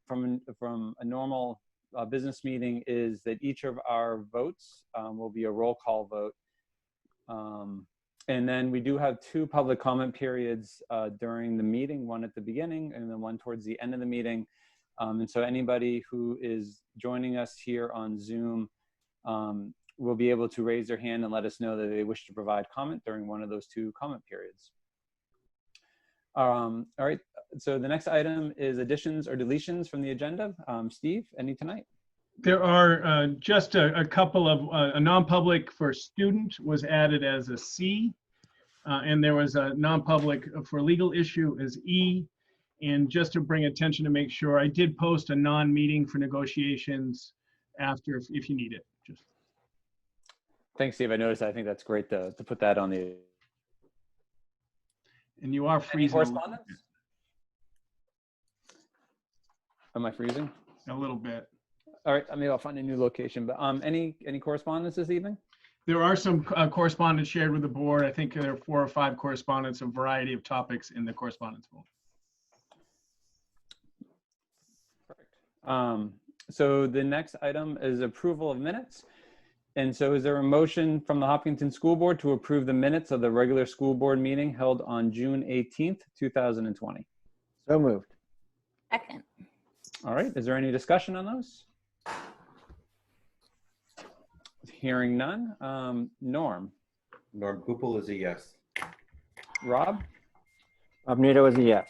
from a normal business meeting is that each of our votes will be a roll call vote. And then we do have 2 public comment periods during the meeting, one at the beginning and then one towards the end of the meeting. And so anybody who is joining us here on Zoom will be able to raise their hand and let us know that they wish to provide comment during one of those 2 comment periods. All right, so the next item is additions or deletions from the agenda. Steve, any tonight? There are just a couple of, a non-public for student was added as a C, and there was a non-public for legal issue as E. And just to bring attention to make sure, I did post a non-meeting for negotiations after if you need it. Just. Thanks, Steve. I noticed. I think that's great to put that on the. And you are freezing. Any correspondence? Am I freezing? A little bit. All right, maybe I'll find a new location. But any correspondence this evening? There are some correspondence shared with the board. I think there are 4 or 5 correspondence, a variety of topics in the correspondence folder. Perfect. So the next item is approval of minutes. And so is there a motion from the Hopkinton School Board to approve the minutes of the regular school board meeting held on June 18th, 2020? So moved. Second. All right, is there any discussion on those? Hearing none. Norm? Norm Gupel is a yes. Rob? Rob Nato is a yes.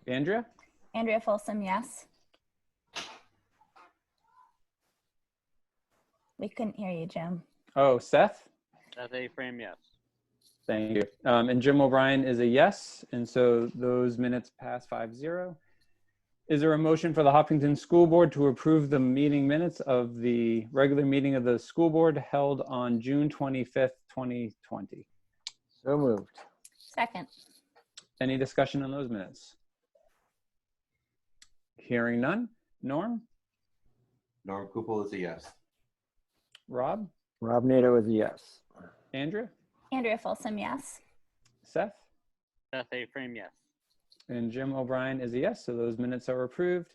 Andrea? Andrea Folsom, yes. We couldn't hear you, Jim. Oh, Seth? Seth A. Frame, yes. Thank you. And Jim O'Brien is a yes. And so those minutes pass 5-0. Is there a motion for the Hopkinton School Board to approve the meeting minutes of the regular meeting of the school board held on June 25th, 2020? So moved. Second. Any discussion on those minutes? Hearing none. Norm? Norm Gupel is a yes. Rob? Rob Nato is a yes. Andrea? Andrea Folsom, yes. Seth? Seth A. Frame, yes. And Jim O'Brien is a yes, so those minutes are approved.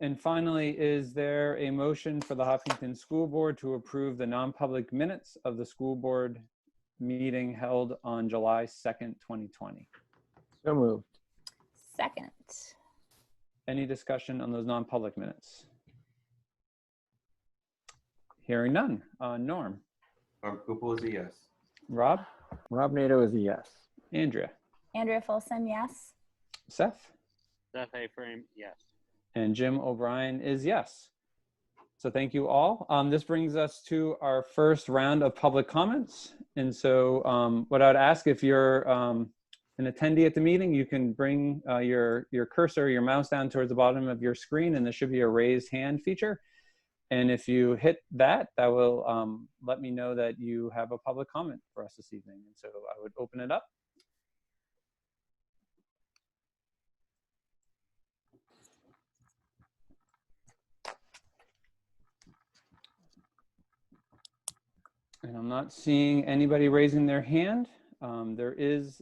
And finally, is there a motion for the Hopkinton School Board to approve the non-public minutes of the school board meeting held on July 2nd, 2020? So moved. Second. Any discussion on those non-public minutes? Hearing none. Norm? Norm Gupel is a yes. Rob? Rob Nato is a yes. Andrea? Andrea Folsom, yes. Seth? Seth A. Frame, yes. And Jim O'Brien is yes. So thank you all. This brings us to our first round of public comments. And so what I'd ask, if you're an attendee at the meeting, you can bring your cursor, your mouse down towards the bottom of your screen, and there should be a raised hand feature. And if you hit that, that will let me know that you have a public comment for us this evening. And so I would open it up. And I'm not seeing anybody raising their hand. There is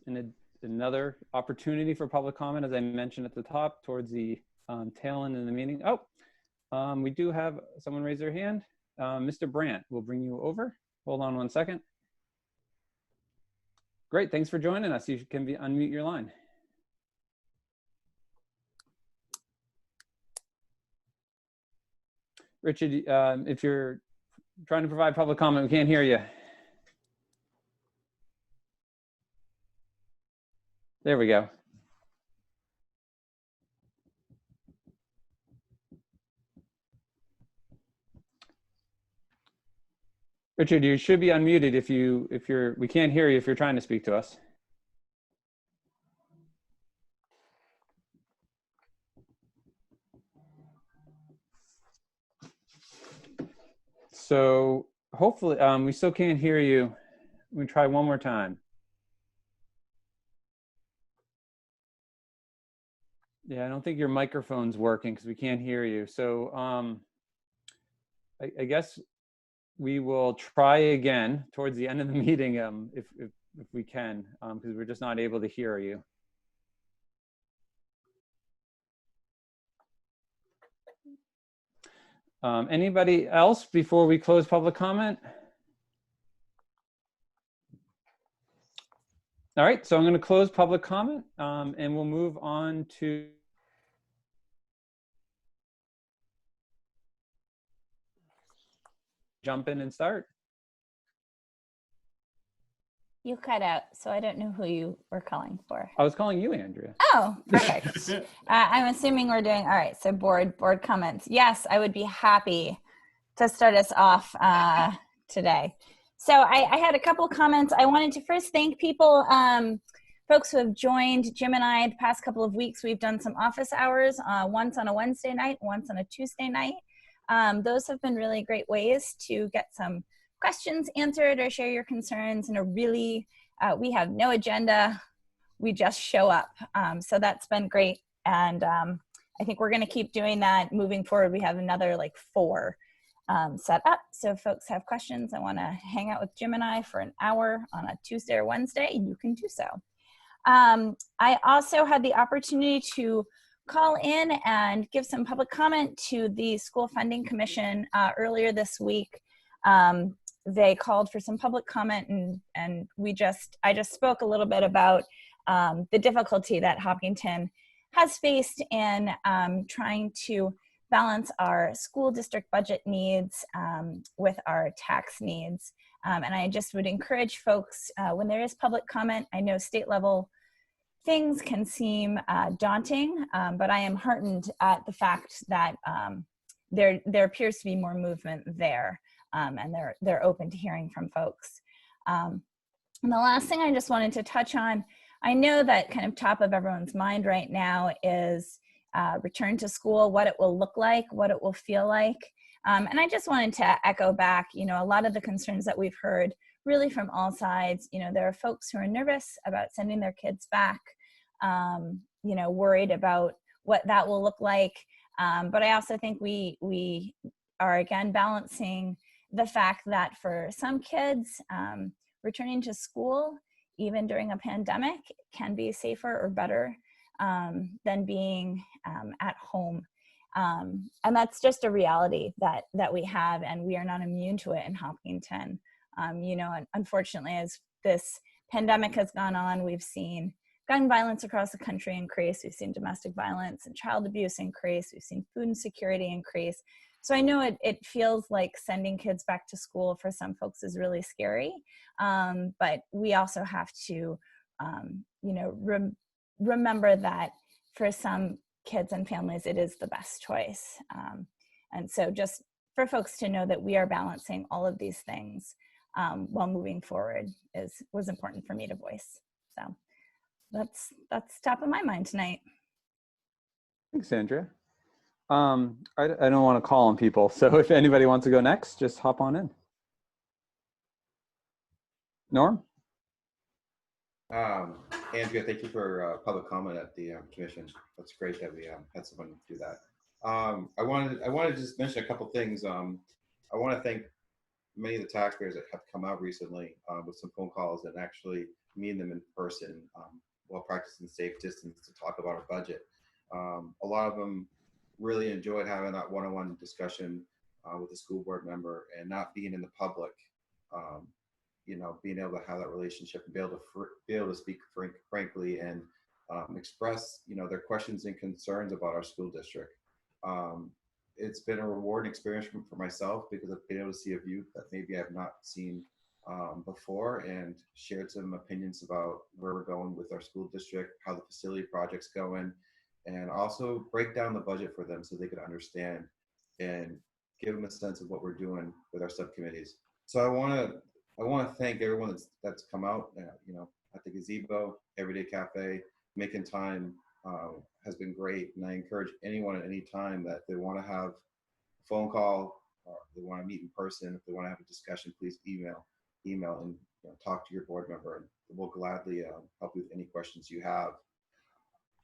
another opportunity for public comment, as I mentioned at the top, towards the tail end of the meeting. Oh, we do have someone raise their hand. Mr. Brandt, we'll bring you over. Hold on one second. Great, thanks for joining us. You can unmute your line. Richard, if you're trying to provide public comment, we can't hear you. There we go. Richard, you should be unmuted we can't hear you if you're trying to speak to us. So hopefully, we still can't hear you. We try one more time. Yeah, I don't think your microphone's working because we can't hear you. So I guess we will try again towards the end of the meeting if we can, because we're just not able to hear you. Anybody else before we close public comment? All right, so I'm going to close public comment and we'll move on to jump in and start. You cut out, so I don't know who you were calling for. I was calling you, Andrea. Oh, perfect. I'm assuming we're doing, all right, so board comments. Yes, I would be happy to start us off today. So I had a couple comments. I wanted to first thank people, folks who have joined Jim and I the past couple of weeks. We've done some office hours, once on a Wednesday night, once on a Tuesday night. Those have been really great ways to get some questions answered or share your concerns in a really, we have no agenda, we just show up. So that's been great. And I think we're gonna keep doing that moving forward. We have another like 4 set up. So if folks have questions and wanna hang out with Jim and I for an hour on a Tuesday or Wednesday, you can do so. I also had the opportunity to call in and give some public comment to the School Funding Commission earlier this week. They called for some public comment and I just spoke a little bit about the difficulty that Hopkinton has faced in trying to balance our school district budget needs with our tax needs. And I just would encourage folks, when there is public comment, I know state level things can seem daunting, but I am heartened at the fact that there appears to be more movement there. And they're open to hearing from folks. And the last thing I just wanted to touch on, I know that kind of top of everyone's mind right now is return to school, what it will look like, what it will feel like. And I just wanted to echo back, you know, a lot of the concerns that we've heard really from all sides. You know, there are folks who are nervous about sending their kids back, you know, worried about what that will look like. But I also think we are again balancing the fact that for some kids, returning to school, even during a pandemic, can be safer or better than being at home. And that's just a reality that we have, and we are not immune to it in Hopkinton. You know, unfortunately, as this pandemic has gone on, we've seen gun violence across the country increase, we've seen domestic violence and child abuse increase, we've seen food insecurity increase. So I know it feels like sending kids back to school for some folks is really scary, but we also have to, you know, remember that for some kids and families, it is the best choice. And so just for folks to know that we are balancing all of these things while moving forward was important for me to voice. So that's top of my mind tonight. Thanks, Andrea. I don't want to call on people, so if anybody wants to go next, just hop on in. Norm? Andrea, thank you for public comment at the commission. That's great that we had someone do that. I wanted to just mention a couple things. I want to thank many of the taxpayers that have come out recently with some phone calls and actually meeting them in person while practicing safe distance to talk about our budget. A lot of them really enjoyed having that one-on-one discussion with a school board member and not being in the public. You know, being able to have that relationship and be able to speak frankly and express, you know, their questions and concerns about our school district. It's been a rewarding experience for myself because I've been able to see a view that maybe I've not seen before and shared some opinions about where we're going with our school district, how the facility project's going, and also break down the budget for them so they could understand and give them a sense of what we're doing with our subcommittees. So I want to thank everyone that's come out. You know, at the gazebo, Everyday Cafe, making time has been great, and I encourage anyone at any time that they want to have a phone call or they want to meet in person, if they want to have a discussion, please email and talk to your board member, and we'll gladly help you with any questions you have.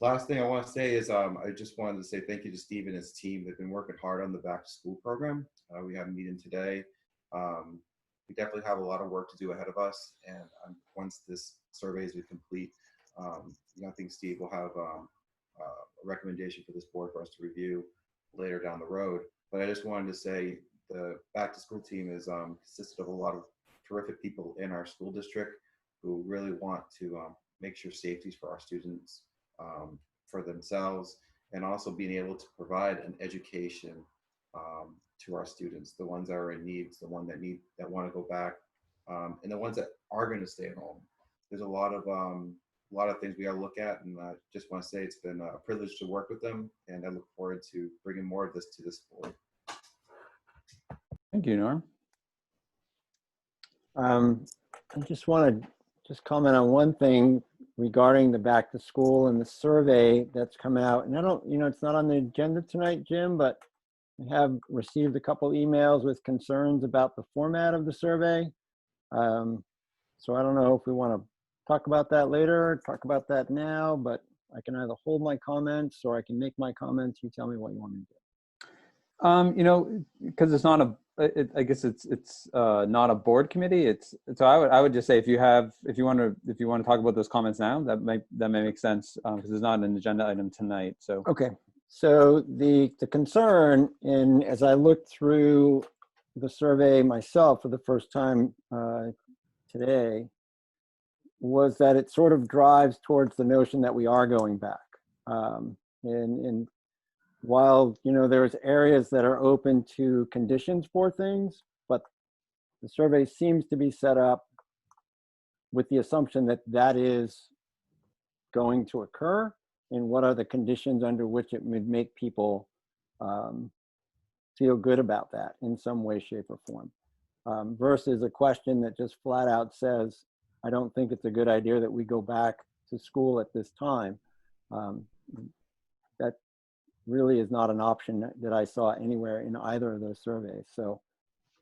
Last thing I want to say is I just wanted to say thank you to Steve and his team. They've been working hard on the back to school program. We had a meeting today. We definitely have a lot of work to do ahead of us, and once this survey is complete, I think Steve will have a recommendation for this board for us to review later down the road. but I just wanted to say the back to school team is consisted of a lot of terrific people in our school district who really want to make sure safeties for our students, for themselves, and also being able to provide an education to our students, the ones that are in need, the ones that want to go back, and the ones that are going to stay at home. There's a lot of things we got to look at, and I just want to say it's been a privilege to work with them, and I look forward to bringing more of this to this board. Thank you, Norm. I just want to comment on one thing regarding the back to school and the survey that's come out. And I don't, it's not on the agenda tonight, Jim, but I have received a couple emails with concerns about the format of the survey. So I don't know if we want to talk about that later, talk about that now, but I can either hold my comments or I can make my comments. You tell me what you want me to do. Because it's not I guess it's not a board committee. So I would just say if you want to talk about those comments now, that may make sense because it's not an agenda item tonight. So okay. So the concern, as I looked through the survey myself for the first time today, was that it sort of drives towards the notion that we are going back. And while, there's areas that are open to conditions for things, but the survey seems to be set up with the assumption that that is going to occur, and what are the conditions under which it would make people feel good about that in some way, shape, or form, versus a question that just flat out says, I don't think it's a good idea that we go back to school at this time. That really is not an option that I saw anywhere in either of those surveys. So,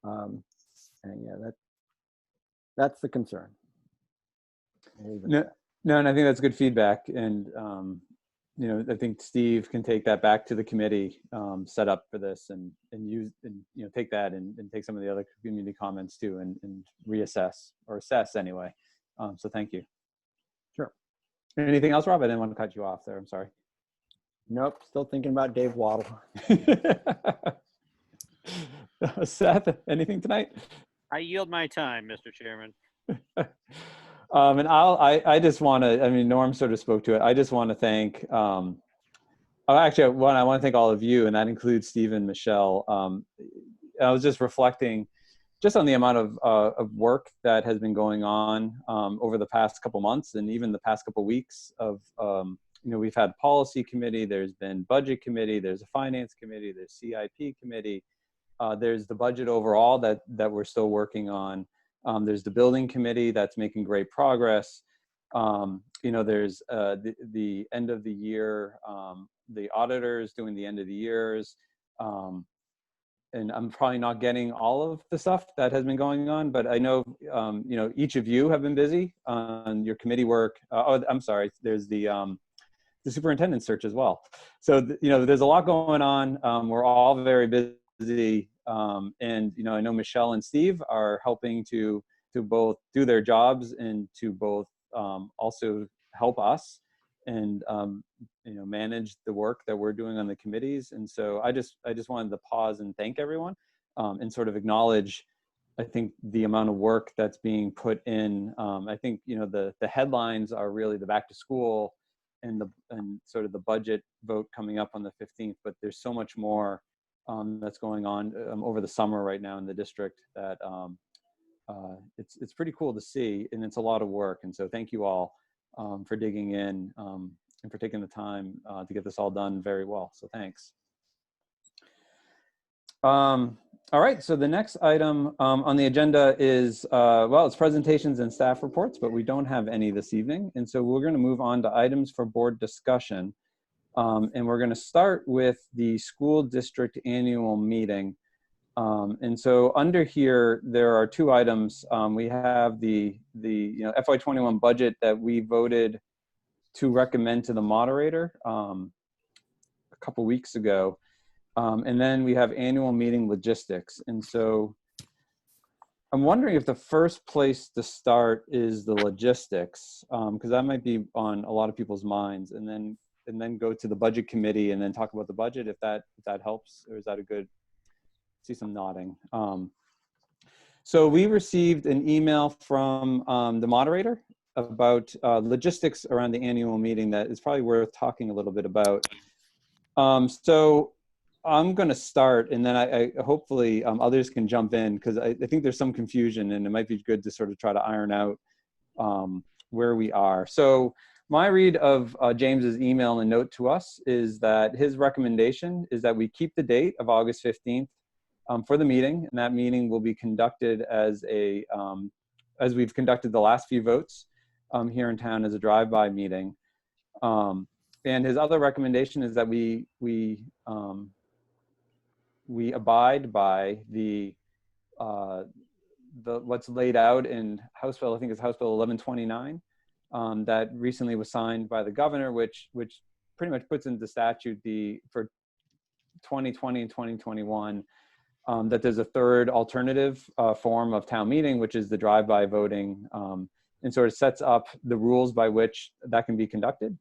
and yeah, that's the concern. No, and I think that's good feedback. And, I think Steve can take that back to the committee set up for this and use, and, take that and take some of the other community comments too and reassess or assess anyway. So thank you. Sure. Anything else, Rob? I didn't want to cut you off there. I'm sorry. Nope. Still thinking about Dave Waddle. Seth, anything tonight? I yield my time, Mr. Chairman. And I just want to, Norm sort of spoke to it. I just want to thank, I want to thank all of you, and that includes Steve and Michelle. I was just reflecting just on the amount of work that has been going on over the past couple months and even the past couple weeks of, we've had policy committee, there's been budget committee, there's a finance committee, there's CIP committee, there's the budget overall that we're still working on. There's the building committee that's making great progress. There's the end of the year, the auditors doing the end of the years. And I'm probably not getting all of the stuff that has been going on, but I know, each of you have been busy on your committee work. I'm sorry, there's the superintendent search as well. So, there's a lot going on. We're all very busy. And, I know Michelle and Steve are helping to both do their jobs and to both also help us and, manage the work that we're doing on the committees. And so I just wanted to pause and thank everyone and sort of acknowledge, I think, the amount of work that's being put in. I think, the headlines are really the back to school and sort of the budget vote coming up on the 15th, but there's so much more that's going on over the summer right now in the district that it's pretty cool to see, and it's a lot of work. And so thank you all for digging in and for taking the time to get this all done very well. So thanks. All right, so the next item on the agenda is, it's presentations and staff reports, but we don't have any this evening. And so we're going to move on to items for board discussion. And we're going to start with the school district annual meeting. And so under here, there are two items. We have the FY21 budget that we voted to recommend to the moderator a couple weeks ago. And then we have annual meeting logistics. And so I'm wondering if the first place to start is the logistics, because that might be on a lot of people's minds, and then go to the budget committee and then talk about the budget, if that helps, or is that a good see some nodding. So we received an email from the moderator about logistics around the annual meeting that is probably worth talking a little bit about. So I'm going to start, and then I hopefully others can jump in, because I think there's some confusion, and it might be good to sort of try to iron out where we are. So my read of James's email and note to us is that his recommendation is that we keep the date of August 15th for the meeting, and that meeting will be conducted as as we've conducted the last few votes here in town, as a drive-by meeting. And his other recommendation is that we abide by the what's laid out in House Bill, I think it's House Bill 1129, that recently was signed by the governor, which pretty much puts into statute for 2020 and 2021 that there's a third alternative form of town meeting, which is the drive-by voting, and sort of sets up the rules by which that can be conducted,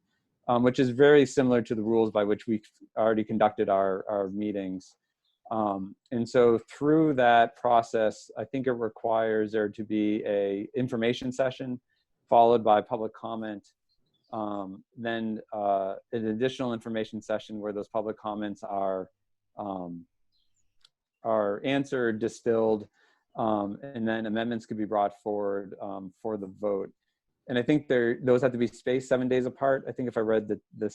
which is very similar to the rules by which we've already conducted our meetings. And so through that process, I think it requires there to be a information session followed by public comment, then an additional information session where those public comments are answered, distilled, and then amendments could be brought forward for the vote. And I think those have to be spaced 7 days apart. I think if I read the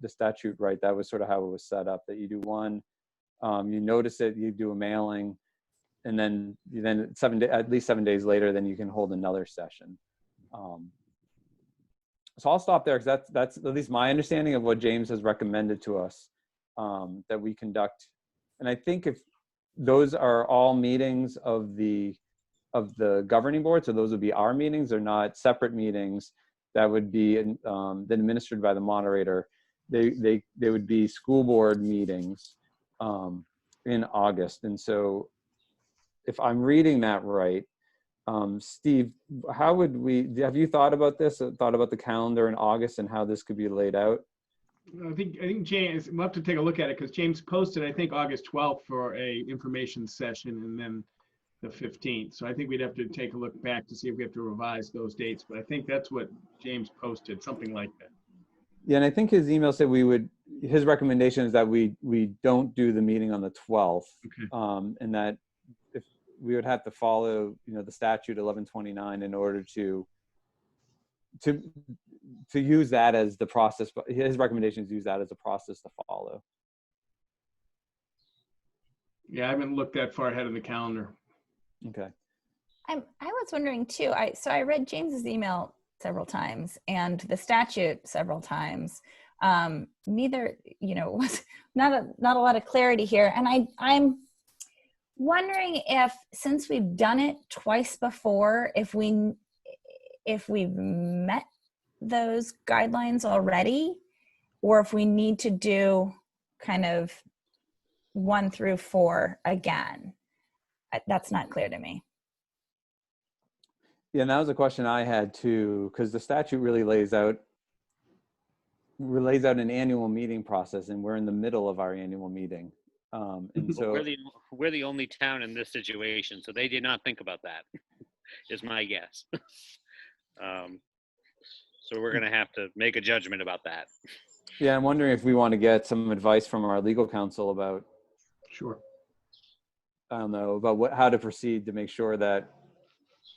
statute right, that was sort of how it was set up, that you do one, you notice it, you do a mailing, and then at least 7 days later, then you can hold another session. So I'll stop there, because that's at least my understanding of what James has recommended to us that we conduct. And I think if those are all meetings of the governing board, so those would be our meetings. They're not separate meetings that would be then administered by the moderator. They would be school board meetings in August. And so if I'm reading that right, Steve, have you thought about this, thought about the calendar in August and how this could be laid out? I think James, we'll have to take a look at it, because James posted, I think, August 12th for a information session, and then the 15th. So I think we'd have to take a look back to see if we have to revise those dates. But I think that's what James posted, something like that. Yeah, and I think his email said his recommendation is that we don't do the meeting on the 12th, okay. And that if we would have to follow, the statute 1129 in order to use that as the process. But his recommendation is use that as a process to follow. Yeah, I haven't looked that far ahead of the calendar. Okay. I was wondering too. I read James's email several times and the statute several times. Neither, was not a lot of clarity here. And I'm wondering if, since we've done it twice before, if we've met those guidelines already, or if we need to do kind of 1 through 4 again. That's not clear to me. Yeah, and that was a question I had too, because the statute really lays out an annual meeting process, and we're in the middle of our annual meeting. And so we're the only town in this situation, so they did not think about that, is my guess. So we're going to have to make a judgment about that. Yeah, I'm wondering if we want to get some advice from our legal counsel about, sure, I don't know, about how to proceed to make sure that,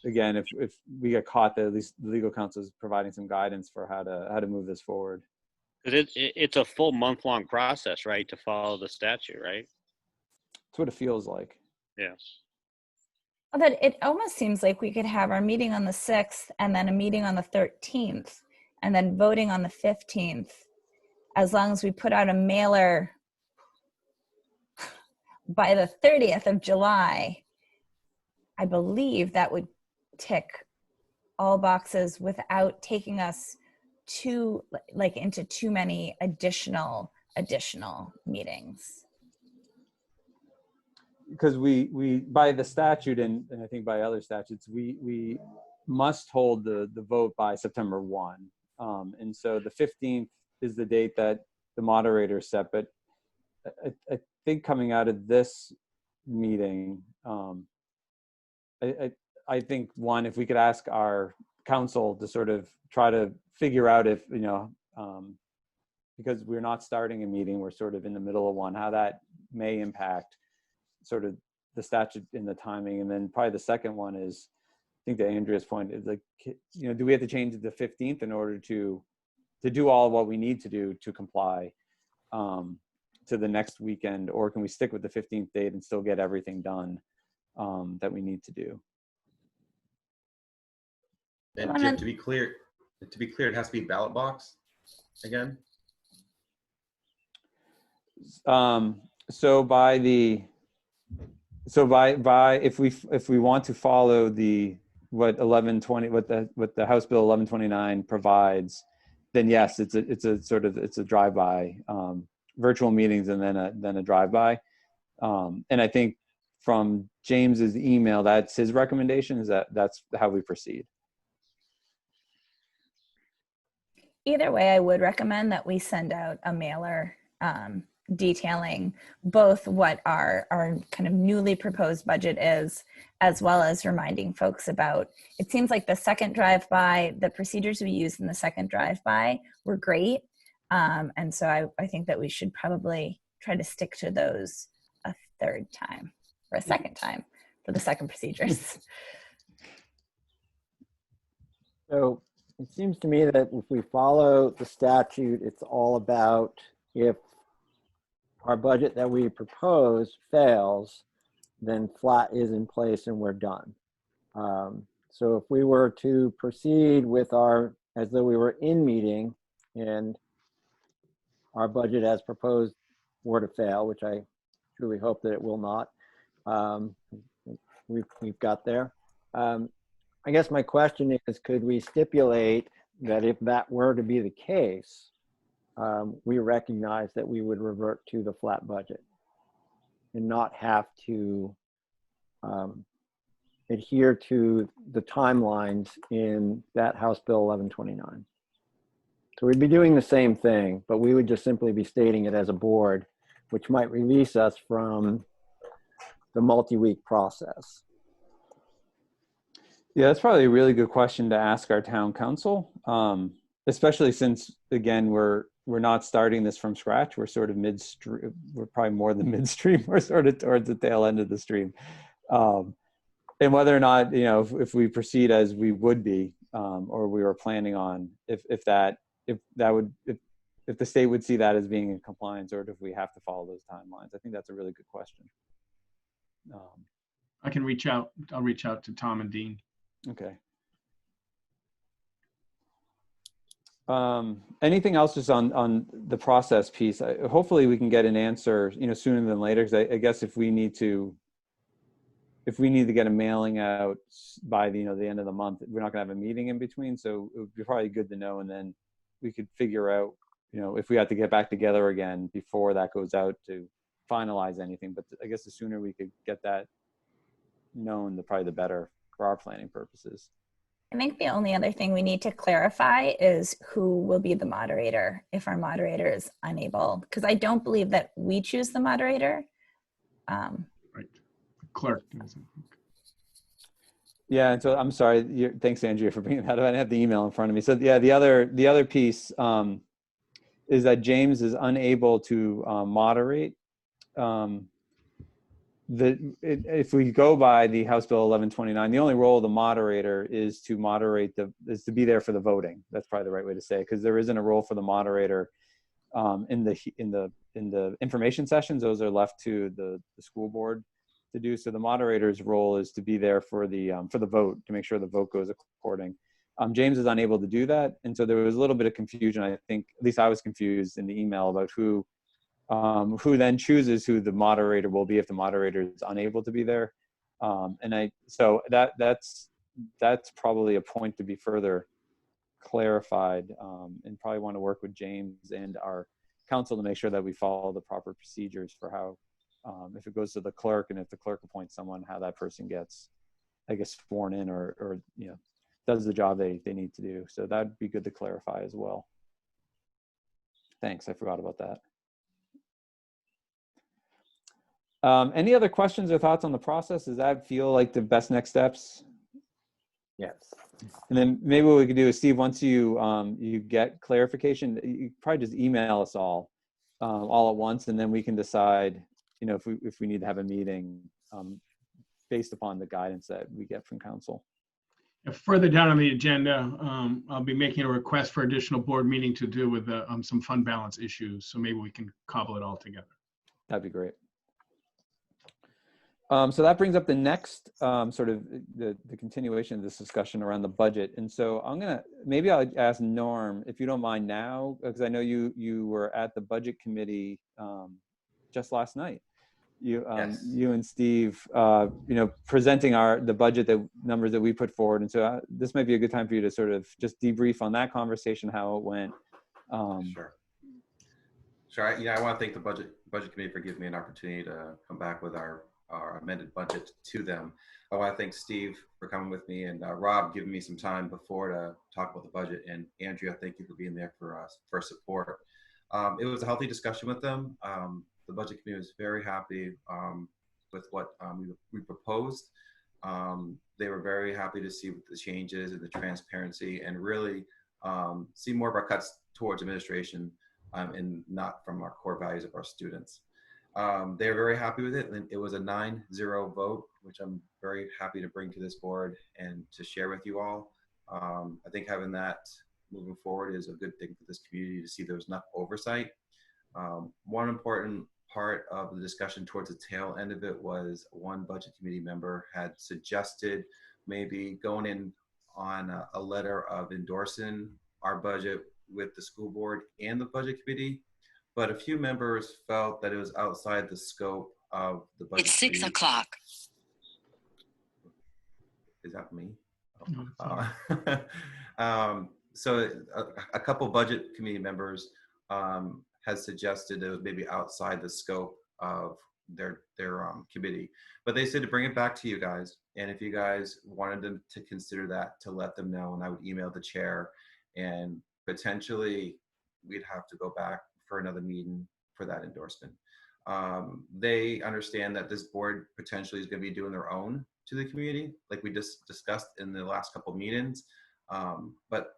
again, if we get caught, that at least the legal counsel is providing some guidance for how to move this forward. Because it's a full month-long process, right, to follow the statute, right? That's what it feels like. Yeah. But it almost seems like we could have our meeting on the 6th and then a meeting on the 13th and then voting on the 15th, as long as we put out a mailer by the 30th of July. I believe that would tick all boxes without taking us into too many additional meetings. Because we by the statute and I think by other statutes, we must hold the vote by September 1. And so the 15th is the date that the moderator set. But I think coming out of this meeting. I think one, if we could ask our council to sort of try to figure out if, because we're not starting a meeting, we're sort of in the middle of one, how that may impact sort of the statute in the timing. And then probably the second one is, I think to Andrea's point, is like, do we have to change it to 15th in order to do all of what we need to do to comply to the next weekend, or can we stick with the 15th date and still get everything done that we need to do? And Jim, to be clear, it has to be ballot box again. So if we want to follow what the House Bill 1129 provides, then yes, it's a drive-by, virtual meetings and then a drive-by. And I think from James's email, that's his recommendation, is that's how we proceed. Either way, I would recommend that we send out a mailer detailing both what our kind of newly proposed budget is, as well as reminding folks about, it seems like the second drive-by, the procedures we used in the second drive-by were great. And so I think that we should probably try to stick to those a third time or a second time for the second procedures. So it seems to me that if we follow the statute, it's all about if our budget that we propose fails, then flat is in place and we're done. So if we were to proceed with as though we were in meeting and our budget as proposed were to fail, which I truly hope that it will not, we've got there. I guess my question is, could we stipulate that if that were to be the case, we recognize that we would revert to the flat budget and not have to adhere to the timelines in that House Bill 1129. So we'd be doing the same thing, but we would just simply be stating it as a board, which might release us from the multi-week process. Yeah, that's probably a really good question to ask our town council, especially since, again, we're not starting this from scratch. We're sort of midstream. We're probably more than midstream. We're sort of towards the tail end of the stream. And whether or not, if we proceed as we would be, or we were planning on, if the state would see that as being in compliance, or if we have to follow those timelines. I think that's a really good question. I can reach out. I'll reach out to Tom and Dean. Okay. Anything else just on the process piece? Hopefully we can get an answer, sooner than later. Because I guess if we need to get a mailing out by the end of the month, we're not gonna have a meeting in between. So it would be probably good to know, and then we could figure out, if we have to get back together again before that goes out to finalize anything. But I guess the sooner we could get that known, probably the better for our planning purposes. I think the only other thing we need to clarify is who will be the moderator if our moderator is unable, because I don't believe that we choose the moderator. Right. The clerk does it. Yeah, and so I'm sorry. Thanks, Andrea, for bringing that up. I didn't have the email in front of me. So yeah, the other piece is that James is unable to moderate. If we go by the House Bill 1129, the only role of the moderator is to be there for the voting. That's probably the right way to say it, because there isn't a role for the moderator in the information sessions. Those are left to the school board to do. So the moderator's role is to be there for the vote, to make sure the vote goes according. James is unable to do that, and so there was a little bit of confusion. I think, at least I was confused in the email about who then chooses who the moderator will be if the moderator is unable to be there. So that's probably a point to be further clarified, and probably want to work with James and our council to make sure that we follow the proper procedures for how, if it goes to the clerk and if the clerk appoints someone, how that person gets, I guess, sworn in or does the job they need to do. So that'd be good to clarify as well. Thanks, I forgot about that. Any other questions or thoughts on the process? Does that feel like the best next steps? Yes. And then maybe what we could do is, Steve, once you you get clarification, you probably just email us all at once, and then we can decide, you know, if we need to have a meeting based upon the guidance that we get from council. Further down on the agenda, I'll be making a request for additional board meeting to do with some fund balance issues. So maybe we can cobble it all together. That'd be great. So that brings up the next sort of the continuation of this discussion around the budget. And so maybe I'll ask Norm, if you don't mind now, because I know you were at the budget committee just last night. Yes. You and Steve, you know, presenting the budget numbers that we put forward. And so this might be a good time for you to sort of just debrief on that conversation, how it went. Sure. I want to thank the budget committee for giving me an opportunity to come back with our amended budget to them. I want to thank Steve for coming with me, and Rob giving me some time before to talk about the budget, and Andrea, thank you for being there for us for support. It was a healthy discussion with them. The budget committee was very happy with what we proposed. They were very happy to see the changes and the transparency, and really see more of our cuts towards administration and not from our core values of our students. They're very happy with it. And it was a 9-0 vote, which I'm very happy to bring to this board and to share with you all. I think having that moving forward is a good thing for this community to see there's enough oversight. One important part of the discussion towards the tail end of it was one budget committee member had suggested maybe going in on a letter of endorsing our budget with the school board and the budget committee, but a few members felt that it was outside the scope of the budget. It's 6 o'clock. Is that me? So a couple budget committee members has suggested it was maybe outside the scope of their committee, but they said to bring it back to you guys, and if you guys wanted them to consider that, to let them know, and I would email the chair, and potentially we'd have to go back for another meeting for that endorsement. They understand that this board potentially is going to be doing their own to the community, like we just discussed in the last couple of meetings, but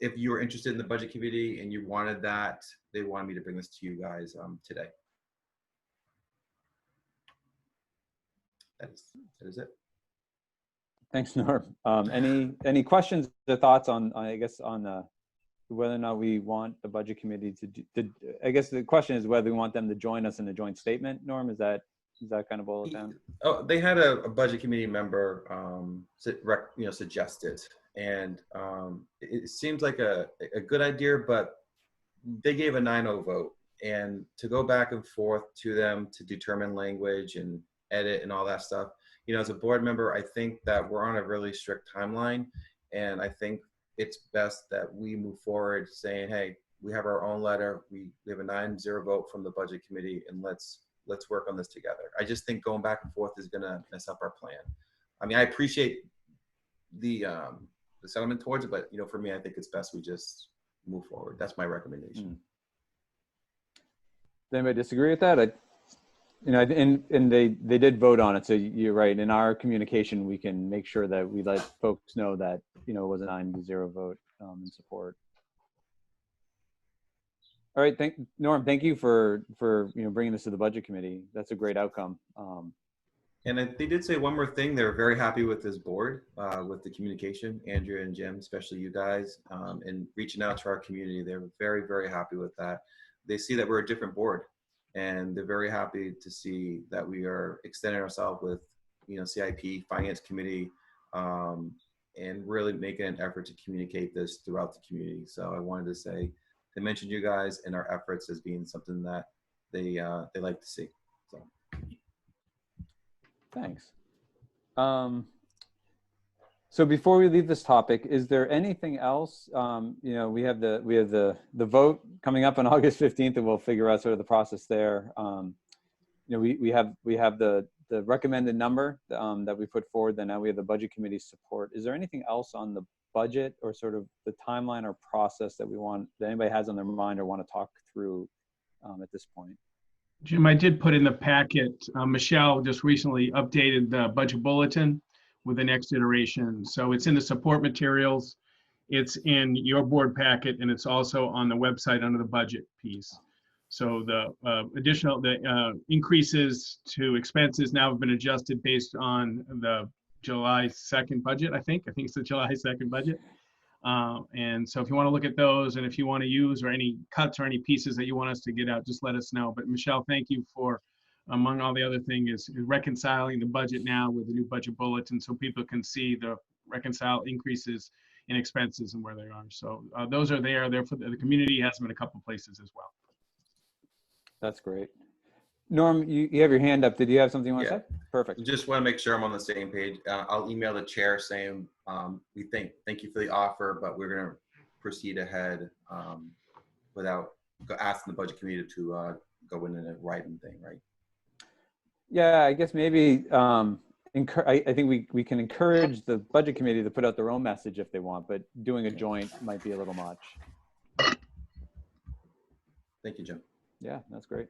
if you were interested in the budget committee and you wanted that, they wanted me to bring this to you guys today. That is it. Thanks, Norm. Any questions or thoughts on I guess on whether or not we want the budget committee to do? I guess the question is whether we want them to join us in a joint statement. Norm, is that kind of boil it down? Oh, they had a budget committee member suggested, and it seems like a good idea, but they gave a 9-0 vote, and to go back and forth to them to determine language and edit and all that stuff, you know, as a board member, I think that we're on a really strict timeline, and I think it's best that we move forward saying, hey, we have our own letter, we have a 9-0 vote from the budget committee, and let's work on this together. I just think going back and forth is gonna mess up our plan. I mean, I appreciate the settlement towards it, but you know, for me, I think it's best we just move forward. That's my recommendation. Does anybody disagree with that? You know, and they did vote on it, so you're right. In our communication, we can make sure that we let folks know that, you know, it was a 9-0 vote in support. All right, Norm, thank you for bringing this to the budget committee. That's a great outcome. And they did say one more thing. They were very happy with this board, with the communication, Andrea and Jim, especially you guys, and reaching out to our community. They're very, very happy with that. They see that we're a different board, and they're very happy to see that we are extending ourselves with, you know, CIP, Finance Committee, and really making an effort to communicate this throughout the community. So I wanted to say, they mentioned you guys and our efforts as being something that they like to see. So. Thanks. So before we leave this topic, is there anything else? You know, we have the vote coming up on August 15th, and we'll figure out sort of the process there. You know, we have the recommended number that we put forward. Then now we have the budget committee support. Is there anything else on the budget or sort of the timeline or process that anybody has on their mind or want to talk through at this point? Jim, I did put in the packet, Michelle just recently updated the budget bulletin with the next iteration. So it's in the support materials, it's in your board packet, and it's also on the website under the budget piece. So the increases to expenses now have been adjusted based on the July 2nd budget, I think it's the July 2nd budget. And so if you want to look at those, and if you want to use or any cuts or any pieces that you want us to get out, just let us know. But Michelle, thank you for, among all the other things, is reconciling the budget now with the new budget bulletin so people can see the reconcile increases in expenses and where they are. So those are there. They're for the community, has them in a couple places as well. That's great. Norm, you have your hand up. Did you have something you want to say? Perfect. Just want to make sure I'm on the same page. I'll email the chair saying we thank you for the offer, but we're going to proceed ahead without asking the budget committee to go in and writing thing, right? Yeah, I guess maybe I think we can encourage the budget committee to put out their own message if they want, but doing a joint might be a little much. Thank you, Jim. Yeah, that's great.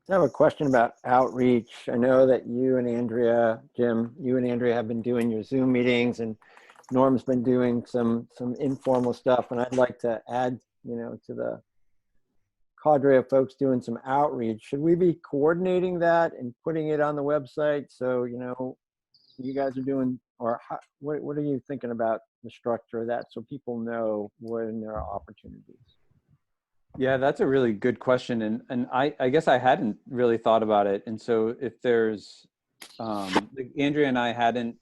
I have a question about outreach. I know that you and Andrea, Jim, you and Andrea have been doing your Zoom meetings, and Norm's been doing some informal stuff. And I'd like to add, to the cadre of folks doing some outreach. Should we be coordinating that and putting it on the website? So, you guys are doing, or what are you thinking about the structure of that so people know when there are opportunities? Yeah, that's a really good question. And I guess I hadn't really thought about it. And so if there's, Andrea and I hadn't,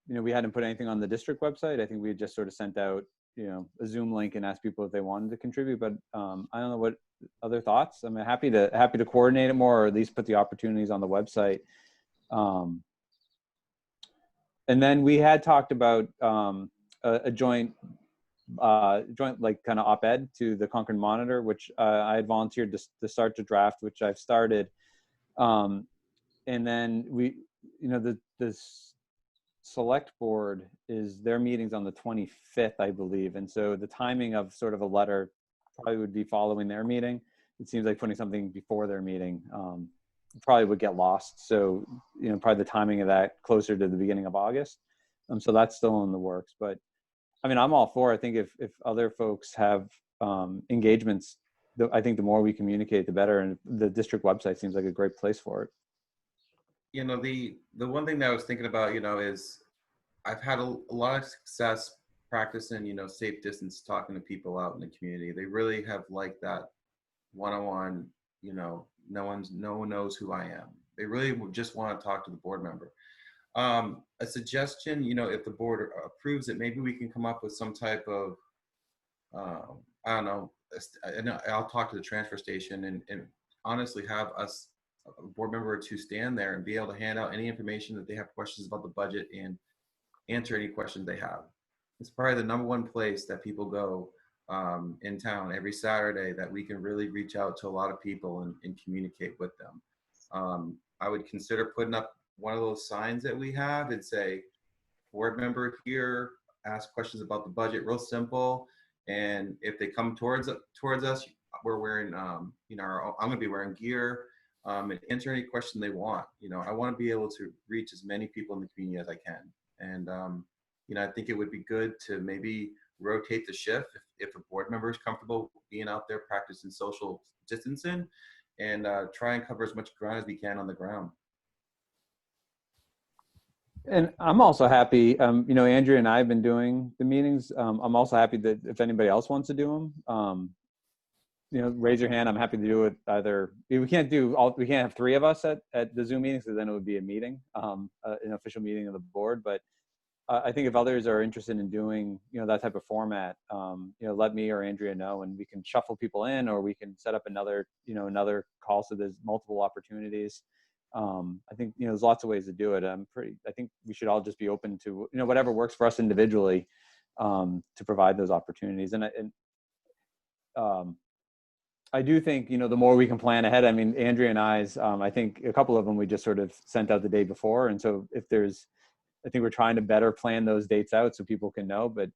we hadn't put anything on the district website. I think we had just sort of sent out, a Zoom link and asked people if they wanted to contribute, but I don't know what other thoughts. I'm happy to coordinate it more, or at least put the opportunities on the website. And then we had talked about a joint like kind of op-ed to the Concord Monitor, which I had volunteered to start to draft, which I've started. And then we, the select board their meetings on the 25th, I believe. And so the timing of sort of a letter probably would be following their meeting. It seems like putting something before their meeting probably would get lost. So, probably the timing of that closer to the beginning of August. So that's still in the works, but I mean, I'm all for, I think if other folks have engagements, I think the more we communicate, the better. And the district website seems like a great place for it. The one thing that I was thinking about, is I've had a lot of success practicing, safe distance, talking to people out in the community. They really have liked that one-on-one, no one knows who I am. They really just want to talk to the board member. A suggestion, if the board approves it, maybe we can come up with some type of, I don't know, I'll talk to the transfer station and honestly have us, a board member or two, stand there and be able to hand out any information that they have questions about the budget and answer any questions they have. It's probably the #1 place that people go in town every Saturday that we can really reach out to a lot of people and communicate with them. I would consider putting up one of those signs that we have and say, board member here, ask questions about the budget, real simple. And if they come towards us, we're wearing, I'm going to be wearing gear and answer any question they want. I want to be able to reach as many people in the community as I can. And, I think it would be good to maybe rotate the shift if a board member is comfortable being out there practicing social distancing, and try and cover as much ground as we can on the ground. And I'm also happy, Andrea and I have been doing the meetings. I'm also happy that if anybody else wants to do them, raise your hand. I'm happy to do it either. We can't have 3 of us at the Zoom meetings, because then it would be a meeting, an official meeting of the board. But I think if others are interested in doing, that type of format, let me or Andrea know, and we can shuffle people in, or we can set up another call so there's multiple opportunities. I think, there's lots of ways to do it. I think we should all just be open to, whatever works for us individually, to provide those opportunities. And I do think, the more we can plan ahead. I mean, Andrea and I's, I think a couple of them we just sort of sent out the day before. And so I think we're trying to better plan those dates out so people can know. But,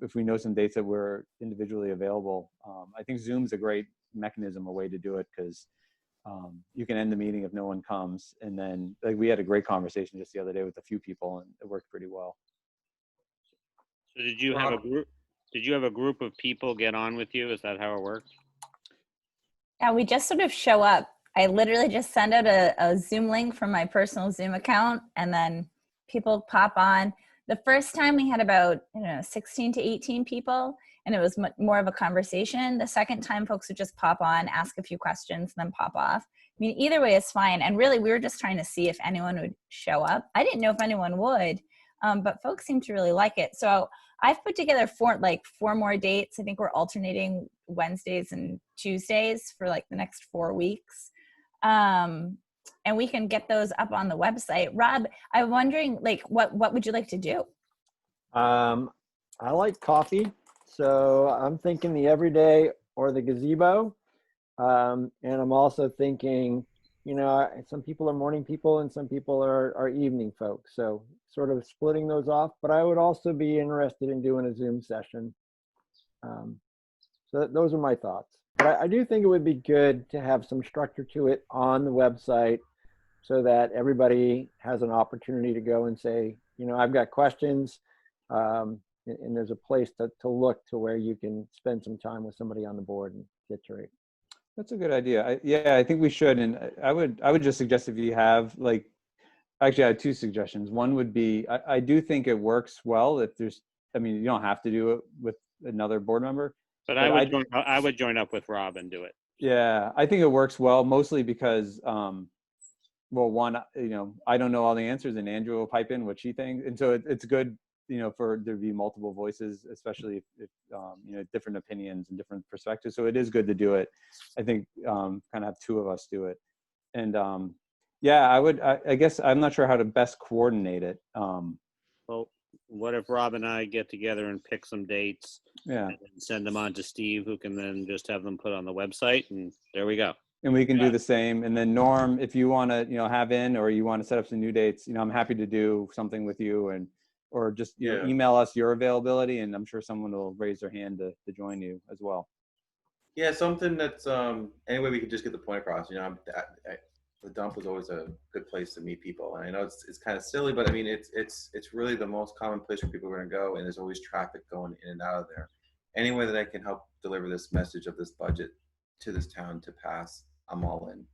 if we know some dates that we're individually available, I think Zoom's a great mechanism, a way to do it, because you can end the meeting if no one comes. And then like, we had a great conversation just the other day with a few people, and it worked pretty well. So did you have a group? Did you have a group of people get on with you? Is that how it worked? Yeah, we just sort of show up. I literally just send out a Zoom link from my personal Zoom account, and then people pop on. The first time we had about 16 to 18 people, and it was more of a conversation. The second time, folks would just pop on, ask a few questions, and then pop off. I mean, either way is fine. And really, we were just trying to see if anyone would show up. I didn't know if anyone would, but folks seem to really like it. So I've put together four more dates. I think we're alternating Wednesdays and Tuesdays for like the next 4 weeks. And we can get those up on the website. Rob, I'm wondering, like, what would you like to do? I like coffee, so I'm thinking the everyday or the gazebo. And I'm also thinking, some people are morning people and some people are evening folks. So sort of splitting those off, but I would also be interested in doing a Zoom session. So those are my thoughts. But I do think it would be good to have some structure to it on the website so that everybody has an opportunity to go and say, I've got questions, and there's a place to look to where you can spend some time with somebody on the board and get your. That's a good idea. I think we should. And I would just suggest, if you have actually, I had two suggestions. One would be, I do think it works well if there's, you don't have to do it with another board member. But I would join up with Rob and do it. Yeah, I think it works well, mostly because, well, one, I don't know all the answers, and Andrew will pipe in what she thinks. And so it's good, for there to be multiple voices, especially if different opinions and different perspectives. So it is good to do it. I think kind of have two of us do it. And I guess I'm not sure how to best coordinate it. Well, what if Rob and I get together and pick some dates? Yeah. And send them on to Steve, who can then just have them put on the website, and there we go. And we can do the same. And then Norm, if you want to, have in, or you want to set up some new dates, I'm happy to do something with you, or just email us your availability, and I'm sure someone will raise their hand to join you as well. Yeah, something that's any way we could just get the point across. The dump was always a good place to meet people, and I know it's kind of silly, but I mean it's really the most common place where people are going to go, and there's always traffic going in and out of there. Any way that I can help deliver this message of this budget to this town to pass, I'm all in.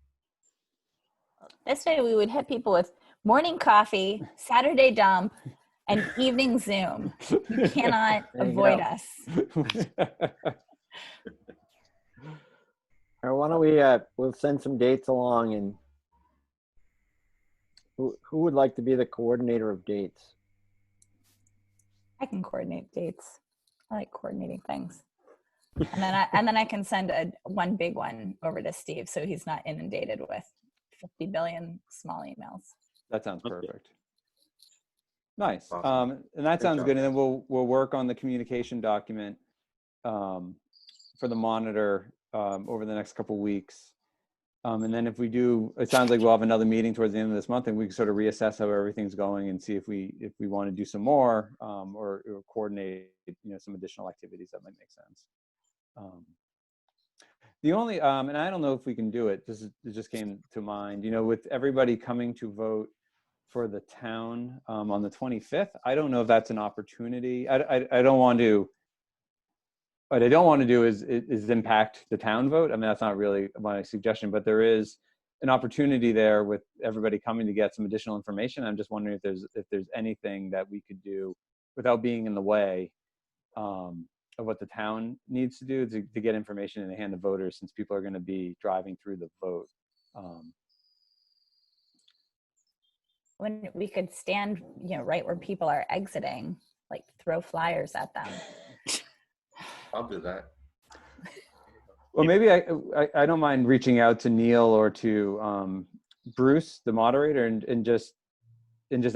This way we would hit people with morning coffee, Saturday dump, and evening Zoom. You cannot avoid us. Or why don't we'll send some dates along, and who would like to be the coordinator of dates? I can coordinate dates. I like coordinating things. And then I can send one big one over to Steve, so he's not inundated with 50 billion small emails. That sounds perfect. Nice. Awesome. And that sounds job. good. And then we'll work on the communication document for the monitor over the next couple weeks. And then if we do, it sounds like we'll have another meeting towards the end of this month, and we can sort of reassess how everything's going and see if we want to do some more or coordinate, some additional activities that might make sense. The only, and I don't know if we can do it, it just came to mind, with everybody coming to vote for the town on the 25th, I don't know if that's an opportunity. I don't want to. What I don't want to do is impact the town vote. I mean, that's not really my suggestion, but there is an opportunity there with everybody coming to get some additional information. I'm just wondering if there's anything that we could do without being in the way of what the town needs to do to get information in the hand of voters, since people are going to be driving through the vote. When we could stand, right where people are exiting, like throw flyers at them. I'll do that. Well, maybe I don't mind reaching out to Neil or to Bruce, the moderator, and just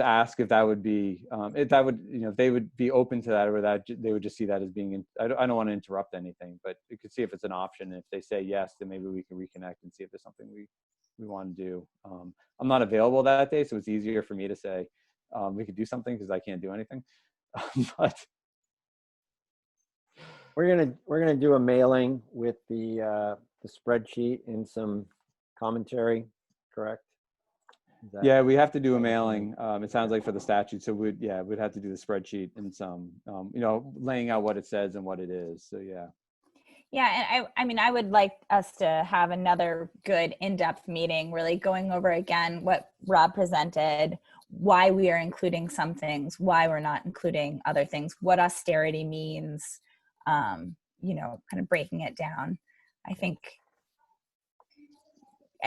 ask if that would be if they would be open to that, or that they would just see that as being. I don't want to interrupt anything, but you could see if it's an option. If they say yes, then maybe we can reconnect and see if there's something we want to do. I'm not available that day, so it's easier for me to say we could do something because I can't do anything. But We're gonna do a mailing with the spreadsheet and some commentary, correct? Is that- Yeah, we have to do a mailing. It sounds like for the statute. So we'd have to do the spreadsheet and some, laying out what it says and what it is. So yeah. Yeah, and I mean, I would like us to have another good in-depth meeting, really going over again what Rob presented, why we are including some things, why we're not including other things, what austerity means, kind of breaking it down. I think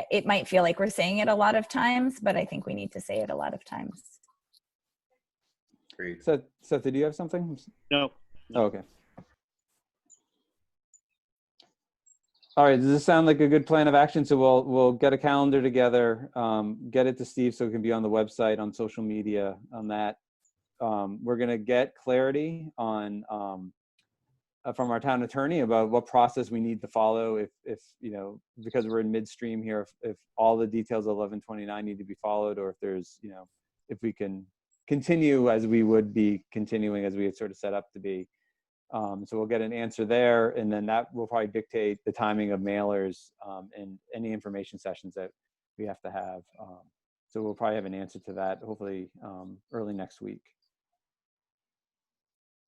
it might feel like we're saying it a lot of times, but I think we need to say it a lot of times. Great. So Seth, did you have something? No. Oh, okay. All right, does this sound like a good plan of action? So we'll get a calendar together, get it to Steve so it can be on the website, on social media, on that. We're gonna get clarity on from our town attorney about what process we need to follow if because we're in midstream here, if all the details of 1129 need to be followed, or if there's if we can continue as we would be continuing as we had sort of set up to be. So we'll get an answer there, and then that will probably dictate the timing of mailers and any information sessions that we have to have. So we'll probably have an answer to that hopefully early next week.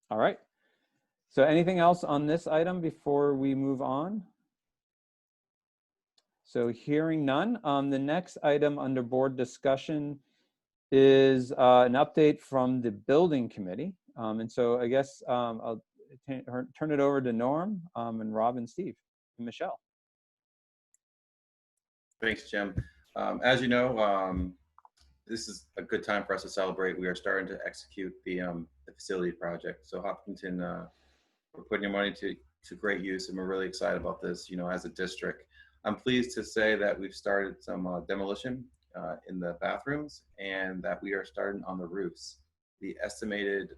All right. So anything else on this item before we move on? So hearing none, the next item under board discussion is an update from the building committee. And so I guess I'll turn it over to Norm and Rob and Steve and Michelle. Thanks, Jim. As you know, this is a good time for us to celebrate. We are starting to execute the facility project. So Hopkinton, we're putting your money to great use, and we're really excited about this, as a district. I'm pleased to say that we've started some demolition in the bathrooms, and that we are starting on the roofs. The estimated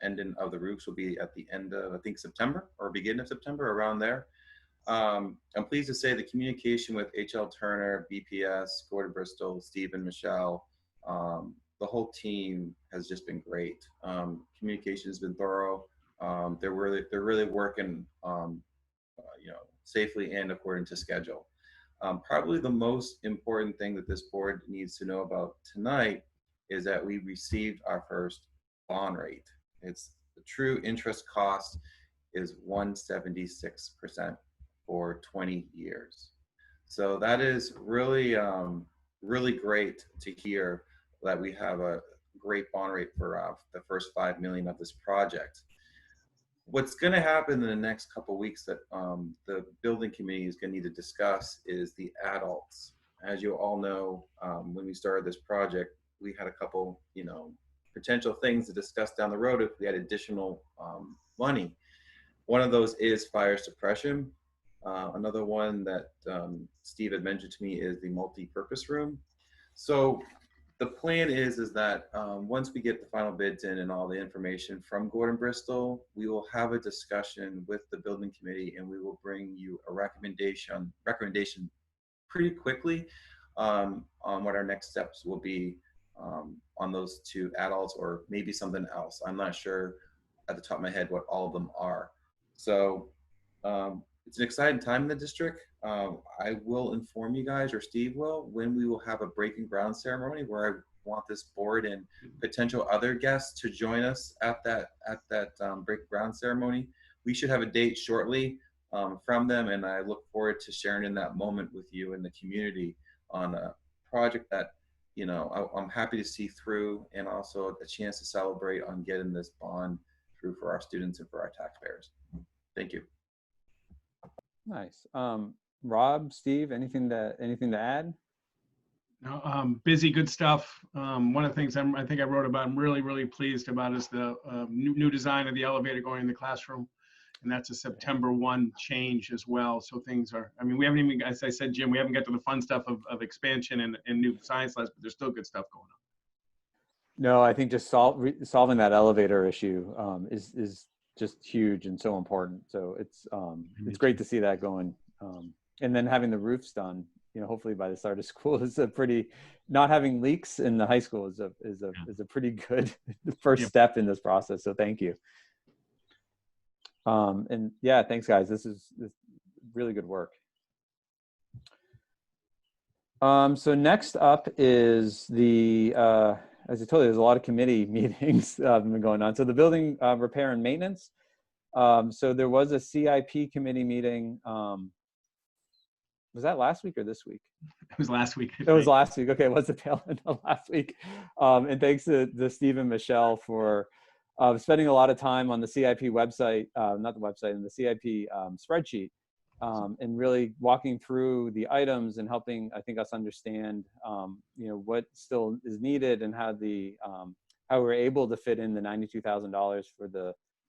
ending of the roofs will be at the end of, I think, September or beginning of September, around there. I'm pleased to say the communication with HL Turner, BPS, Gordon Bristol, Steve and Michelle, the whole team has just been great. Communication has been thorough. They're really working, safely and according to schedule. Probably the most important thing that this board needs to know about tonight is that we received our first bond rate. It's the true interest cost is 176% for 20 years. So that is really, really great to hear that we have a great bond rate for the first $5 million of this project. What's going to happen in the next couple of weeks that the building committee is going to need to discuss is the adults. As you all know, when we started this project, we had a couple, potential things to discuss down the road if we had additional money. One of those is fire suppression. Another one that Steve had mentioned to me is the multi-purpose room. So the plan is that once we get the final bids in and all the information from Gordon Bristol, we will have a discussion with the building committee, and we will bring you a recommendation pretty quickly on what our next steps will be on those two adults, or maybe something else. I'm not sure at the top of my head what all of them are. So it's an exciting time in the district. I will inform you guys, or Steve will, when we will have a breaking ground ceremony where I want this board and potential other guests to join us at that breaking ground ceremony. We should have a date shortly from them, and I look forward to sharing in that moment with you and the community on a project that I'm happy to see through, and also a chance to celebrate on getting this bond through for our students and for our taxpayers. Thank you. Nice. Rob, Steve, anything to add? No, busy, good stuff. One of the things I think I wrote about, I'm really, really pleased about is the new design of the elevator going in the classroom. And that's a September 1 change as well. So things are, we haven't even, as I said, Jim, we haven't got to the fun stuff of expansion and new science labs, but there's still good stuff going on. No, I think just solving that elevator issue is just huge and so important. So it's great to see that going. And then having the roofs done, hopefully by the start of school is not having leaks in the high school is a pretty good first step in this process. So thank you. And yeah, thanks guys. This is really good work. So next up is the, as I told you, there's a lot of committee meetings been going on. So the building repair and maintenance. So there was a CIP committee meeting. Was that last week or this week? It was last week. It was last week. Okay, it was the tail end of last week. And thanks to Steve and Michelle for spending a lot of time on the CIP website, not the website, and the CIP spreadsheet, and really walking through the items and helping, I think, us understand, what still is needed and how how we're able to fit in the $92,000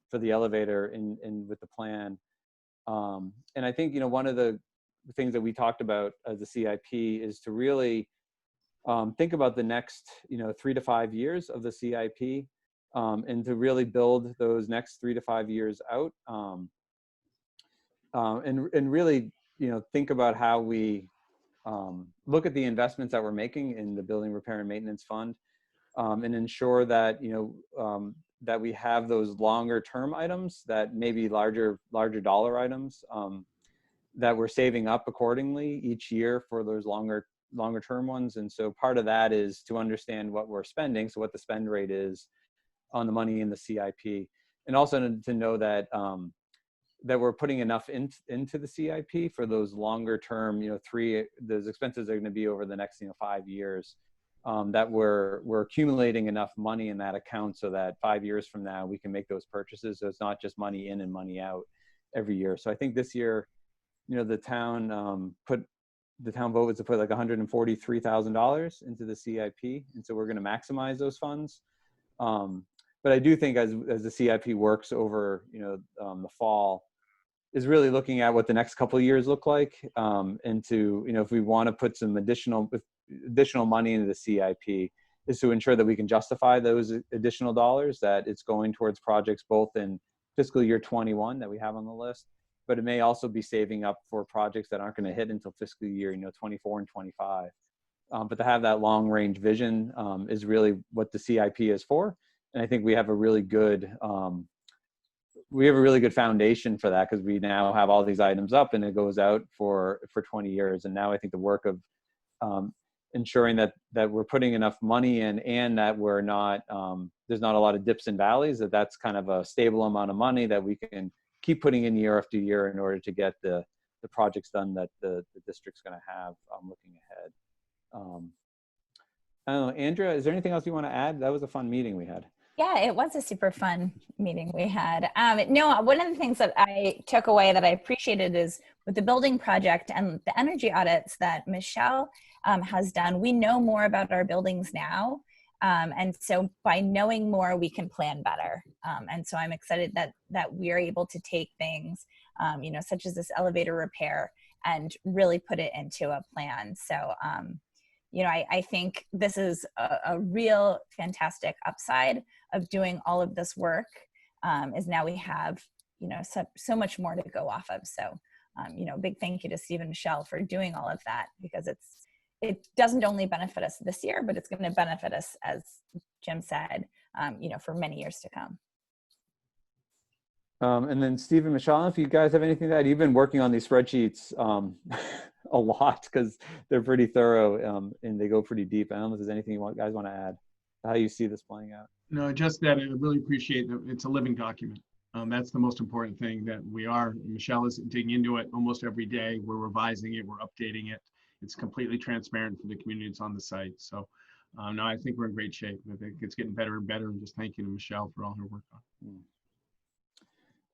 for the elevator in with the plan. And I think, one of the things that we talked about as a CIP is to really think about the next 3 to 5 years of the CIP, and to really build those next 3 to 5 years out, and really think about how we look at the investments that we're making in the building repair and maintenance fund, and ensure that that we have those longer term items that may be larger dollar items, that we're saving up accordingly each year for those longer term ones. And so part of that is to understand what we're spending, so what the spend rate is on the money in the CIP, and also to know that that we're putting enough into the CIP for those longer term, those expenses are going to be over the next 5 years, that we're accumulating enough money in that account so that 5 years from now we can make those purchases. So it's not just money in and money out every year. So I think this year, the town vote was to put like $143,000 into the CIP, and so we're going to maximize those funds. But I do think as the CIP works over the fall, is really looking at what the next couple of years look like, and to if we want to put some additional money into the CIP, is to ensure that we can justify those additional dollars, that it's going towards projects both in fiscal year 21 that we have on the list, but it may also be saving up for projects that aren't going to hit until fiscal year 24 and 25. But to have that long range vision is really what the CIP is for. And I think we have a really good foundation for that, because we now have all these items up and it goes out for 20 years. And now I think the work of ensuring that we're putting enough money in, and that we're not, there's not a lot of dips and valleys, that's kind of a stable amount of money that we can keep putting in year after year in order to get the projects done that the district's going to have looking ahead. I don't know, Andrea, is there anything else you want to add? That was a fun meeting we had. Yeah, it was a super fun meeting we had. No, one of the things that I took away that I appreciated is with the building project and the energy audits that Michelle has done, we know more about our buildings now. And so by knowing more, we can plan better. And so I'm excited that we're able to take things, such as this elevator repair, and really put it into a plan. So, I think this is a real fantastic upside of doing all of this work, is now we have, so much more to go off of. So, big thank you to Steve and Michelle for doing all of that, because it doesn't only benefit us this year, but it's going to benefit us, as Jim said, for many years to come. And then Steve and Michelle, if you guys have anything to add, you've been working on these spreadsheets a lot, because they're pretty thorough, and they go pretty deep. I don't know if there's anything you guys want to add, how you see this playing out. No, just that I really appreciate that it's a living document. That's the most important thing, that Michelle is digging into it almost every day. We're revising it, we're updating it. It's completely transparent for the community that's on the site. So no, I think we're in great shape. I think it's getting better and better, and just thank you to Michelle for all her work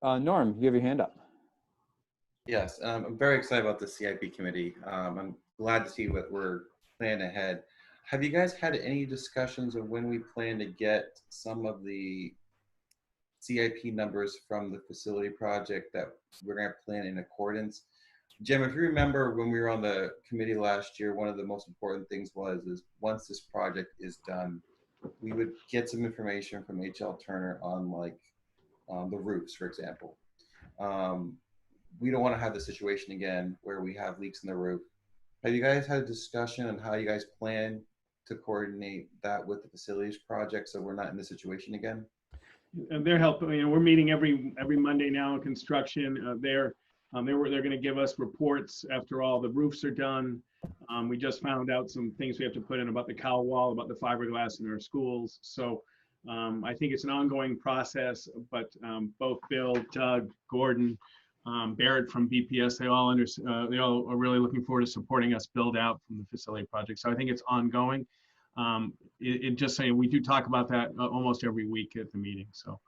on. Norm, you have your hand up. Yes, I'm very excited about the CIP committee. I'm glad to see what we're planning ahead. Have you guys had any discussions of when we plan to get some of the CIP numbers from the facility project that we're going to plan in accordance? Jim, if you remember when we were on the committee last year, one of the most important things is once this project is done, we would get some information from HL Turner on the roofs, for example. We don't want to have the situation again where we have leaks in the roof. Have you guys had a discussion on how you guys plan to coordinate that with the facilities project so we're not in this situation again? And they're helping. You know, we're meeting every Monday now in construction. They're going to give us reports after all the roofs are done. We just found out some things we have to put in about the cowl wall, about the fiberglass in our schools. So I think it's an ongoing process, but both Bill, Doug, Gordon, Barrett from BPS, they all are really looking forward to supporting us build out from the facility project. So I think it's ongoing. It just saying, we do talk about that almost every week at the meeting. So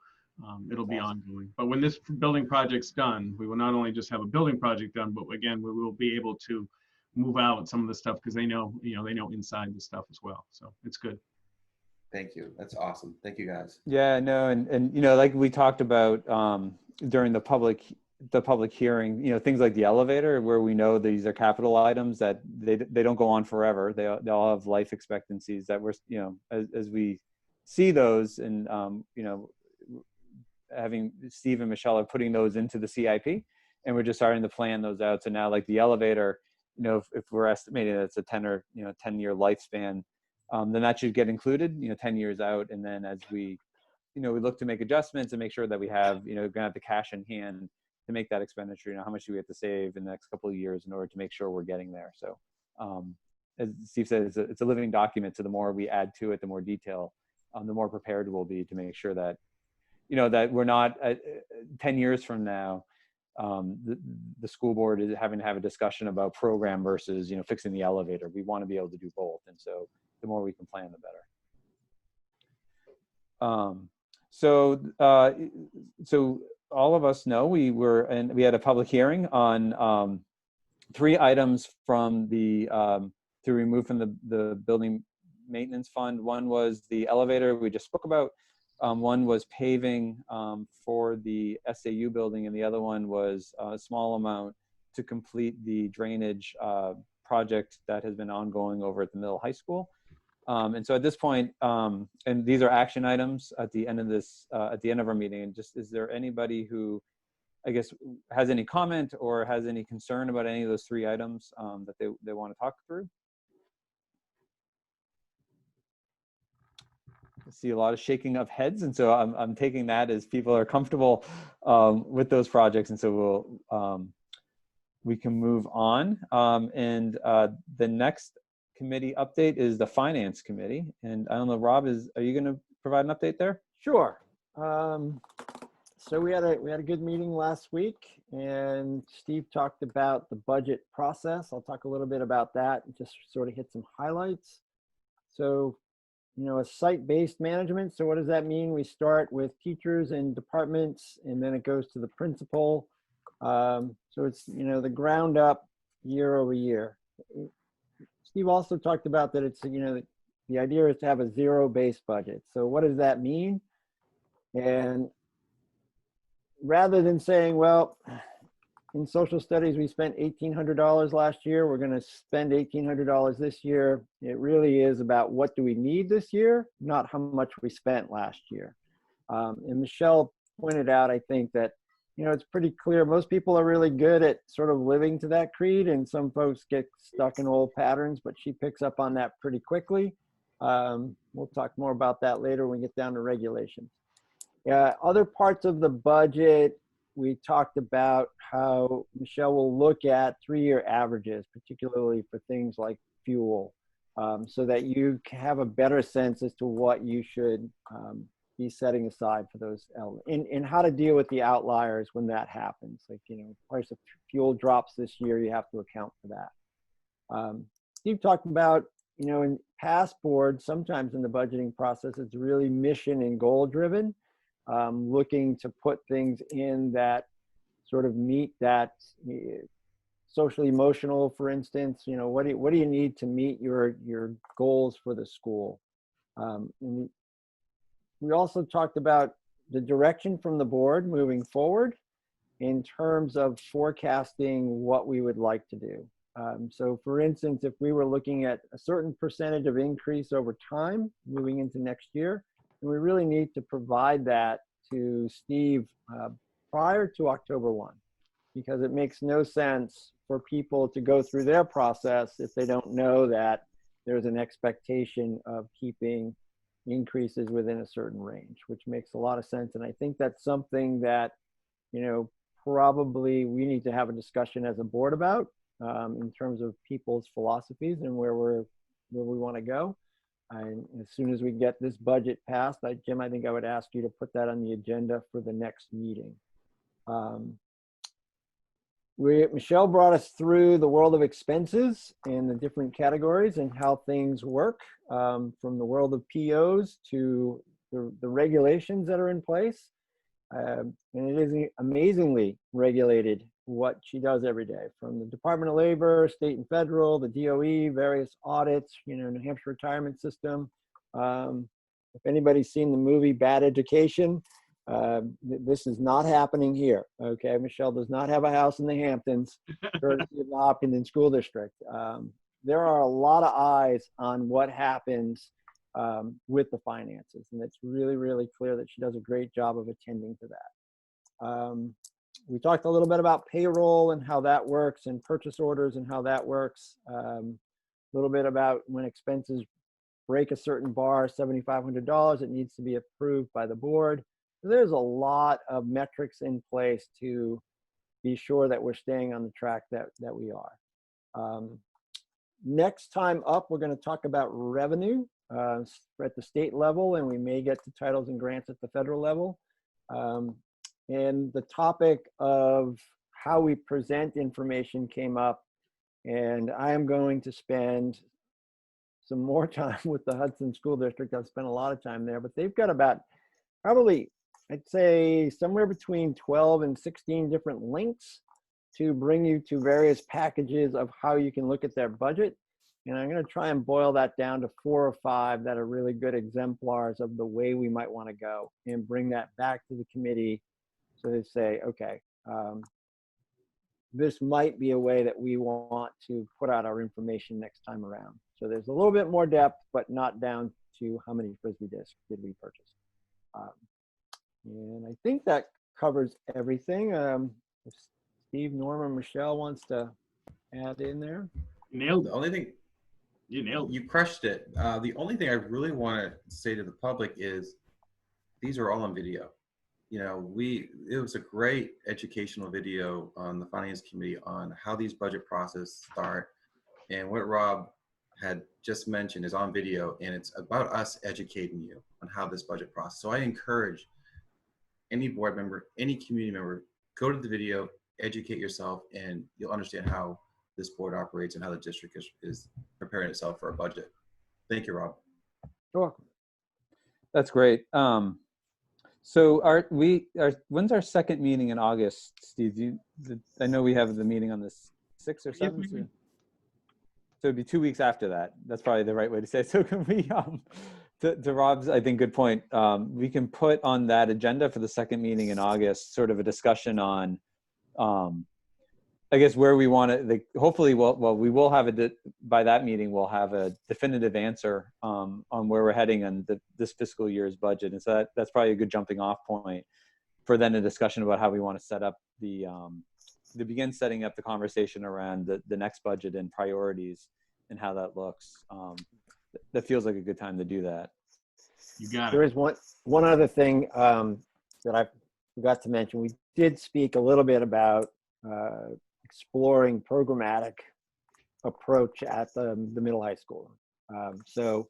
it'll be ongoing. But when this building project's done, we will not only just have a building project done, but again, we will be able to move out some of the stuff because they know inside the stuff as well. So it's good. Thank you. That's awesome. Thank you, guys. Yeah, no, and like we talked about during the public hearing, things like the elevator, where we know these are capital items that they don't go on forever. They all have life expectancies that we're, as we see those, and having Steve and Michelle are putting those into the CIP, and we're just starting to plan those out. So now, like the elevator, if we're estimating that it's a 10-year lifespan, then that should get included, 10 years out. And then as we look to make adjustments and make sure that we have, gonna have the cash in hand to make that expenditure, how much do we have to save in the next couple of years in order to make sure we're getting there. So as Steve said, it's a living document. So the more we add to it, the more detail, the more prepared we'll be to make sure that, that we're not 10 years from now, the school board is having to have a discussion about program versus, fixing the elevator. We want to be able to do both. And so the more we can plan, the better. So all of us know we had a public hearing on 3 items from to remove from the building maintenance fund. One was the elevator we just spoke about. One was paving for the SAU building, and the other one was a small amount to complete the drainage project that has been ongoing over at the middle high school. And so at this point, and these are action items at the end of our meeting. And just, is there anybody who, I guess, has any comment or has any concern about any of those 3 items that they want to talk through? I see a lot of shaking of heads, and so I'm taking that as people are comfortable with those projects, and so we can move on. And the next committee update is the Finance Committee, and I don't know, Rob, are you going to provide an update there? Sure. So we had a good meeting last week, and Steve talked about the budget process. I'll talk a little bit about that and just sort of hit some highlights. So, a site-based management. So what does that mean? We start with teachers and departments, and then it goes to the principal. So it's, the ground up year over year. Steve also talked about that it's, the idea is to have a zero-based budget. So what does that mean? And rather than saying, well, in social studies, we spent $1,800 last year, we're going to spend $1,800 this year. It really is about what do we need this year, not how much we spent last year. And Michelle pointed out, I think, that, it's pretty clear. Most people are really good at sort of living to that creed, and some folks get stuck in old patterns, but she picks up on that pretty quickly. We'll talk more about that later when we get down to regulations. Other parts of the budget, we talked about how Michelle will look at 3-year averages, particularly for things like fuel, so that you have a better sense as to what you should be setting aside for those elements, and how to deal with the outliers when that happens. Like, price of fuel drops this year, you have to account for that. Steve talked about, in past boards, sometimes in the budgeting process, it's really mission and goal driven. Looking to put things in that sort of meet that social emotional, for instance, what do you need to meet your goals for the school? And we also talked about the direction from the board moving forward in terms of forecasting what we would like to do. So for instance, if we were looking at a certain percentage of increase over time moving into next year, and we really need to provide that to Steve prior to October 1, because it makes no sense for people to go through their process if they don't know that there's an expectation of keeping increases within a certain range, which makes a lot of sense. And I think that's something that, you know, probably we need to have a discussion as a board about in terms of people's philosophies and where we want to go. And as soon as we get this budget passed, Jim, I think I would ask you to put that on the agenda for the next meeting. Michelle brought us through the world of expenses and the different categories and how things work, from the world of POs to the regulations that are in place. And it is amazingly regulated what she does every day, from the Department of Labor, state and federal, the DOE, various audits, you know, New Hampshire retirement system. If anybody's seen the movie Bad Education, this is not happening here. Okay, Michelle does not have a house in the Hamptons, courtesy of the Hopkinton School District. There are a lot of eyes on what happens with the finances, and it's really, really clear that she does a great job of attending to that. We talked a little bit about payroll and how that works, and purchase orders and how that works. A little bit about when expenses break a certain bar, $7,500, it needs to be approved by the board. So there's a lot of metrics in place to be sure that we're staying on the track that we are. Next time up, we're going to talk about revenue at the state level, and we may get to titles and grants at the federal level. And the topic of how we present information came up, and I am going to spend some more time with the Hudson School District. I've spent a lot of time there, but they've got about probably, I'd say, somewhere between 12 and 16 different links to bring you to various packages of how you can look at their budget. And I'm going to try and boil that down to 4 or 5 that are really good exemplars of the way we might want to go, and bring that back to the committee so they say, okay, this might be a way that we want to put out our information next time around. So there's a little bit more depth, but not down to how many Frisbee discs did we purchase. And I think that covers everything. If Steve, Norma, Michelle wants to add in there. Nailed The it. only thing, You nailed it. you crushed it. The only thing I really want to say to the public is these are all on video. You know, it was a great educational video on the Finance Committee on how these budget processes start. And what Rob had just mentioned is on video, and it's about us educating you on how this budget process. So I encourage any board member, any community member, go to the video, educate yourself, and you'll understand how this board operates and how the district is preparing itself for a budget. Thank you, Rob. You're welcome. That's great. So when's our second meeting in August, Steve? I know we have the meeting on the 6th or 7th. So it'd be 2 weeks after that. That's probably the right way to say it. So can we, to Rob's, I think, good point, we can put on that agenda for the second meeting in August, sort of a discussion on, I guess, where we want to, hopefully, we will have by that meeting, we'll have a definitive answer on where we're heading on this fiscal year's budget. And so that's probably a good jumping off point for then a discussion about how we want to set up to begin setting up the conversation around the next budget and priorities and how that looks. That feels like a good time to do that. You got it. There is one other thing that I forgot to mention. We did speak a little bit about exploring programmatic approach at the middle high school. So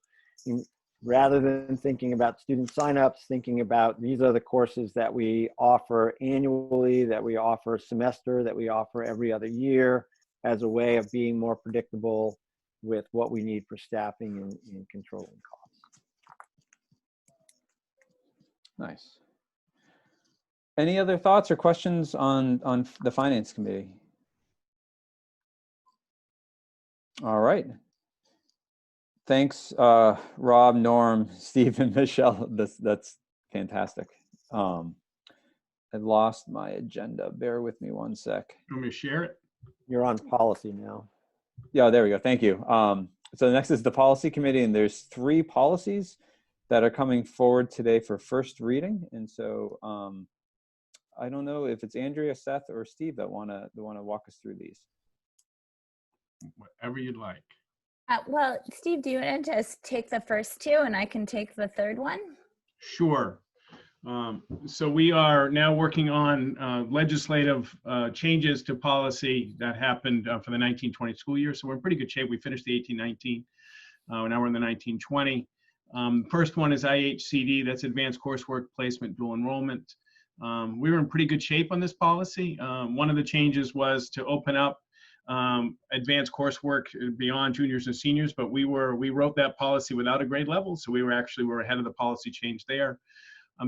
rather than thinking about student signups, thinking about these are the courses that we offer annually, that we offer semester, that we offer every other year, as a way of being more predictable with what we need for staffing and controlling costs. Nice. Any other thoughts or questions on the Finance Committee? All right. Thanks, Rob, Norm, Steve, and Michelle. That's fantastic. I lost my agenda. Bear with me one sec. You want me to share it? You're on policy now. Yeah, there we go. Thank you. So next is the Policy Committee, and there's 3 policies that are coming forward today for first reading. And so I don't know if it's Andrea, Seth, or Steve that wanna walk us through these. Whatever you'd like. Well, Steve, do you want to just take the first two and I can take the third one? Sure. So we are now working on legislative changes to policy that happened for the 1920 school year. So we're in pretty good shape. We finished the 1819. Now we're in the 1920. First one is IHCD, that's Advanced Coursework Placement Dual Enrollment. We were in pretty good shape on this policy. One of the changes was to open up advanced coursework beyond juniors and seniors, but we wrote that policy without a grade level, so we're ahead of the policy change there.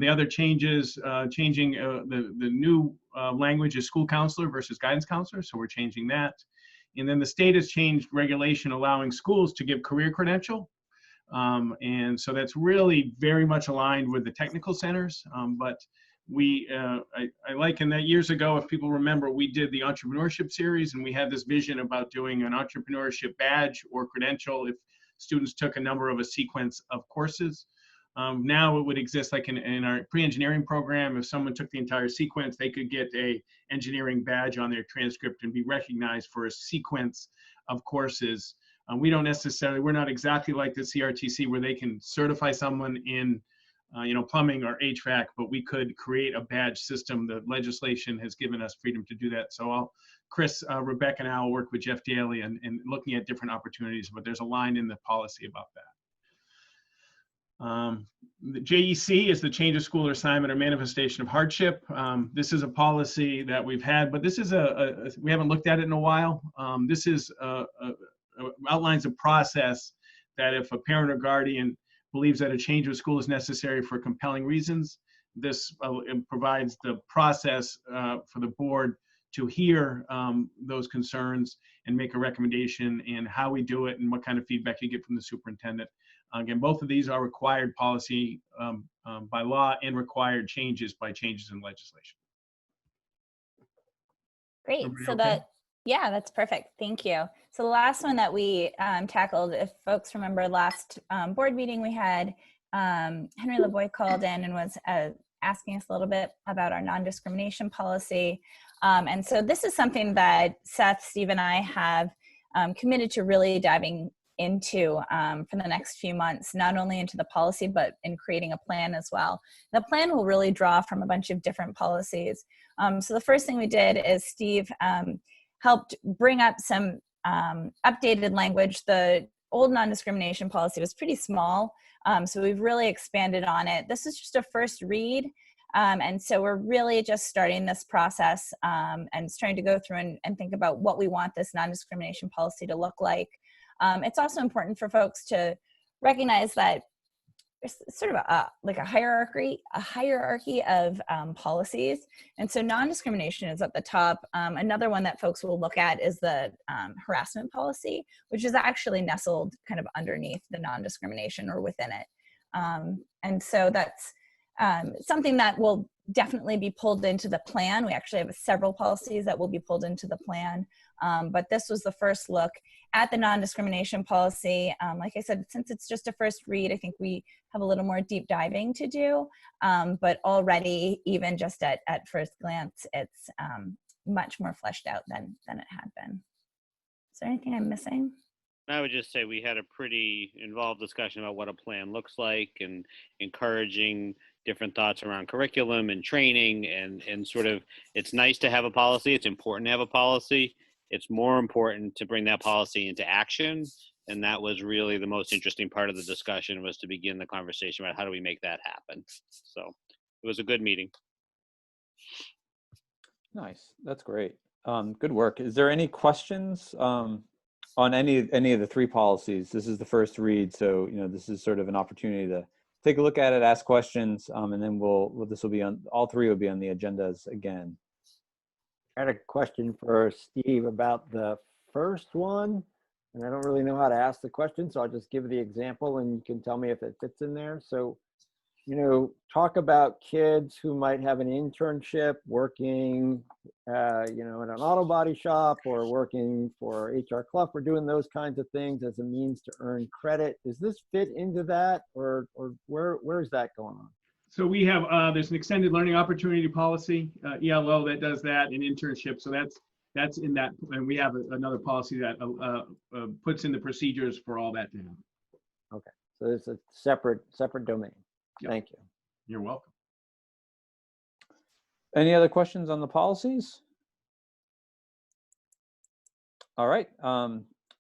The other changes, changing the new language is school counselor versus guidance counselor, so we're changing that. And then the state has changed regulation allowing schools to give career credential. And so that's really very much aligned with the technical centers. But I liken that years ago, if people remember, we did the entrepreneurship series and we had this vision about doing an entrepreneurship badge or credential if students took a number of a sequence of courses. Now it would exist like in our pre-engineering program. If someone took the entire sequence, they could get a engineering badge on their transcript and be recognized for a sequence of courses. We're not exactly like the CRTC where they can certify someone in plumbing or HVAC, but we could create a badge system. The legislation has given us freedom to do that. So Chris, Rebecca and I will work with Jeff Daly and looking at different opportunities, but there's a line in the policy about that. The JEC is the change of school or assignment or manifestation of hardship. This is a policy that we've had, but this is we haven't looked at it in a while. This is outlines a process that if a parent or guardian believes that a change of school is necessary for compelling reasons, this provides the process for the board to hear those concerns and make a recommendation and how we do it and what kind of feedback you get from the superintendent. Again, both of these are required policy by law and required changes by changes in legislation. Great. Everybody So okay? yeah, that's perfect. Thank you. So the last one that we tackled, if folks remember last board meeting we had, Henry Lavoie called in and was asking us a little bit about our non-discrimination policy. And so this is something that Seth, Steve, and I have committed to really diving into for the next few months, not only into the policy, but in creating a plan as well. The plan will really draw from a bunch of different policies. So the first thing we did is Steve helped bring up some updated language. The old non-discrimination policy was pretty small, so we've really expanded on it. This is just a first read, and so we're really just starting this process and starting to go through and think about what we want this non-discrimination policy to look like. It's also important for folks to recognize that there's sort of a hierarchy of policies. And so non-discrimination is at the top. Another one that folks will look at is the harassment policy, which is actually nestled kind of underneath the non-discrimination or within it. And so that's something that will definitely be pulled into the plan. We actually have several policies that will be pulled into the plan. But this was the first look at the non-discrimination policy. Like I said, since it's just a first read, I think we have a little more deep diving to do. But already, even just at first glance, it's much more fleshed out than it had been. Is there anything I'm missing? I would just say we had a pretty involved discussion about what a plan looks like and encouraging different thoughts around curriculum and training and sort of, it's nice to have a policy. It's important to have a policy. It's more important to bring that policy into action. And that was really the most interesting part of the discussion, was to begin the conversation about how do we make that happen. So it was a good meeting. Nice. That's great. Good work. Is there any questions on any of the three policies? This is the first read, so this is sort of an opportunity to take a look at it, ask questions, and then this will be on, all three will be on the agendas again. I had a question for Steve about the first one, and I don't really know how to ask the question, so I'll just give the example and you can tell me if it fits in there. So, talk about kids who might have an internship working, in an auto body shop or working for HR Clough or doing those kinds of things as a means to earn credit. Does this fit into that, or where's that going on? So we have, there's an extended learning opportunity policy, ELO, that does that, and internship. So that's that's in that, and we have another policy that puts in the procedures for all that to happen. Okay, so it's a separate domain. Yep. Thank you. You're welcome. Any other questions on the policies? All right.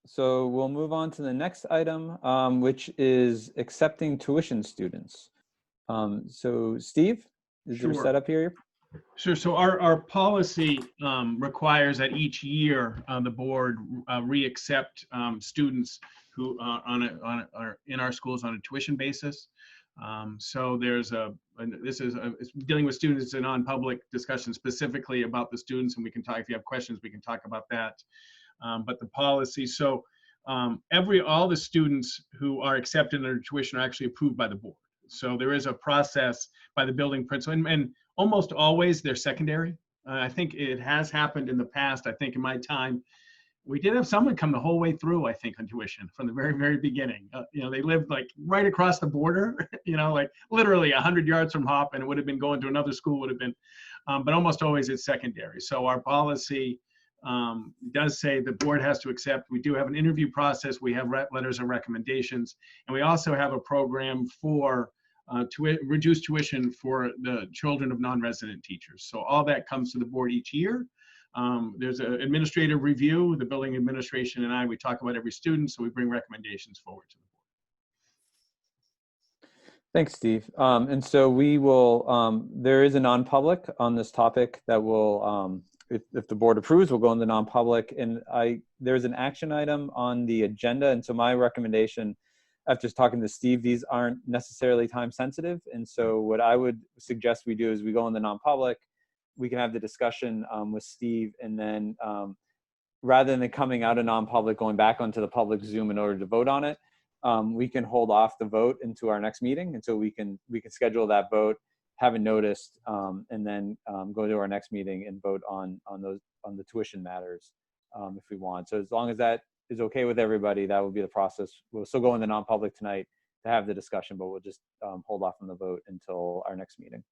So we'll move on to the next item, which is accepting tuition students. So Steve, is there Sure. set up here? Sure. So our policy requires that each year the board re-accept students who are in our schools on a tuition basis. So there's it's dealing with students. It's a non-public discussion specifically about the students, and we can talk, if you have questions, we can talk about that. But the policy, so all the students who are accepted under tuition are actually approved by the board. So there is a process by the building principal, and almost always they're secondary. I think it has happened in the past. I think in my time, we did have someone come the whole way through, I think, on tuition from the very, very beginning. You know, they lived like right across the border, you know, like literally 100 yards from Hop, and it would have been going to another school, would have been, but almost always it's secondary. So our policy does say the board has to accept. We do have an interview process. We have letters of recommendations, and we also have a program for reduced tuition for the children of non-resident teachers. So all that comes to the board each year. There's an administrative review. The building administration and we talk about every student, so we bring recommendations forward to the board. Thanks, Steve. And so we will, there is a non-public on this topic that will, if the board approves, we'll go in the non-public. And there's an action item on the agenda. And so my recommendation, after talking to Steve, these aren't necessarily time sensitive. And so what I would suggest we do is we go in the non-public, we can have the discussion with Steve, and then rather than coming out of non-public, going back onto the public Zoom in order to vote on it, we can hold off the vote into our next meeting. And so we can schedule that vote, have it noticed, and then go to our next meeting and vote on the tuition matters if we want. So as long as that is okay with everybody, that will be the process. We'll still go in the non-public tonight to have the discussion, but we'll just hold off on the vote until our next meeting.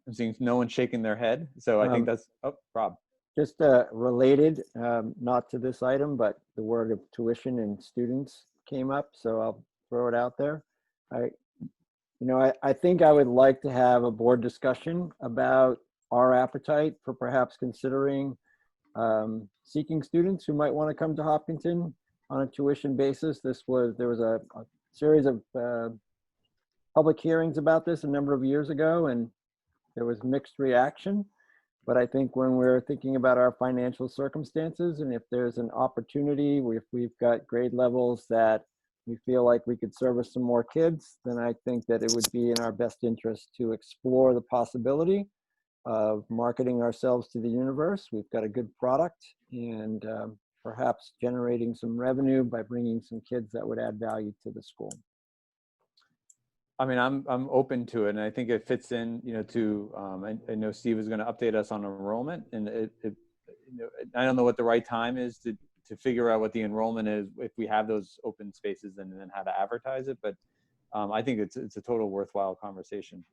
I'm seeing no one shaking their head, so I think that's, oh, Rob. Just related, not to this item, but the word of tuition and students came up, so I'll throw it out there. I think I would like to have a board discussion about our appetite for perhaps considering seeking students who might want to come to Hopkinton on a tuition basis. There was a series of public hearings about this a number of years ago, and there was mixed reaction. But I think when we're thinking about our financial circumstances, and if there's an opportunity, if we've got grade levels that we feel like we could service some more kids, then I think that it would be in our best interest to explore the possibility of marketing ourselves to the universe. We've got a good product, and perhaps generating some revenue by bringing some kids that would add value to the school. I mean, I'm open to it, and I think it fits in, to, I know Steve is going to update us on enrollment, and I don't know what the right time is to figure out what the enrollment is, if we have those open spaces, and then how to advertise it. But I think it's a total worthwhile conversation,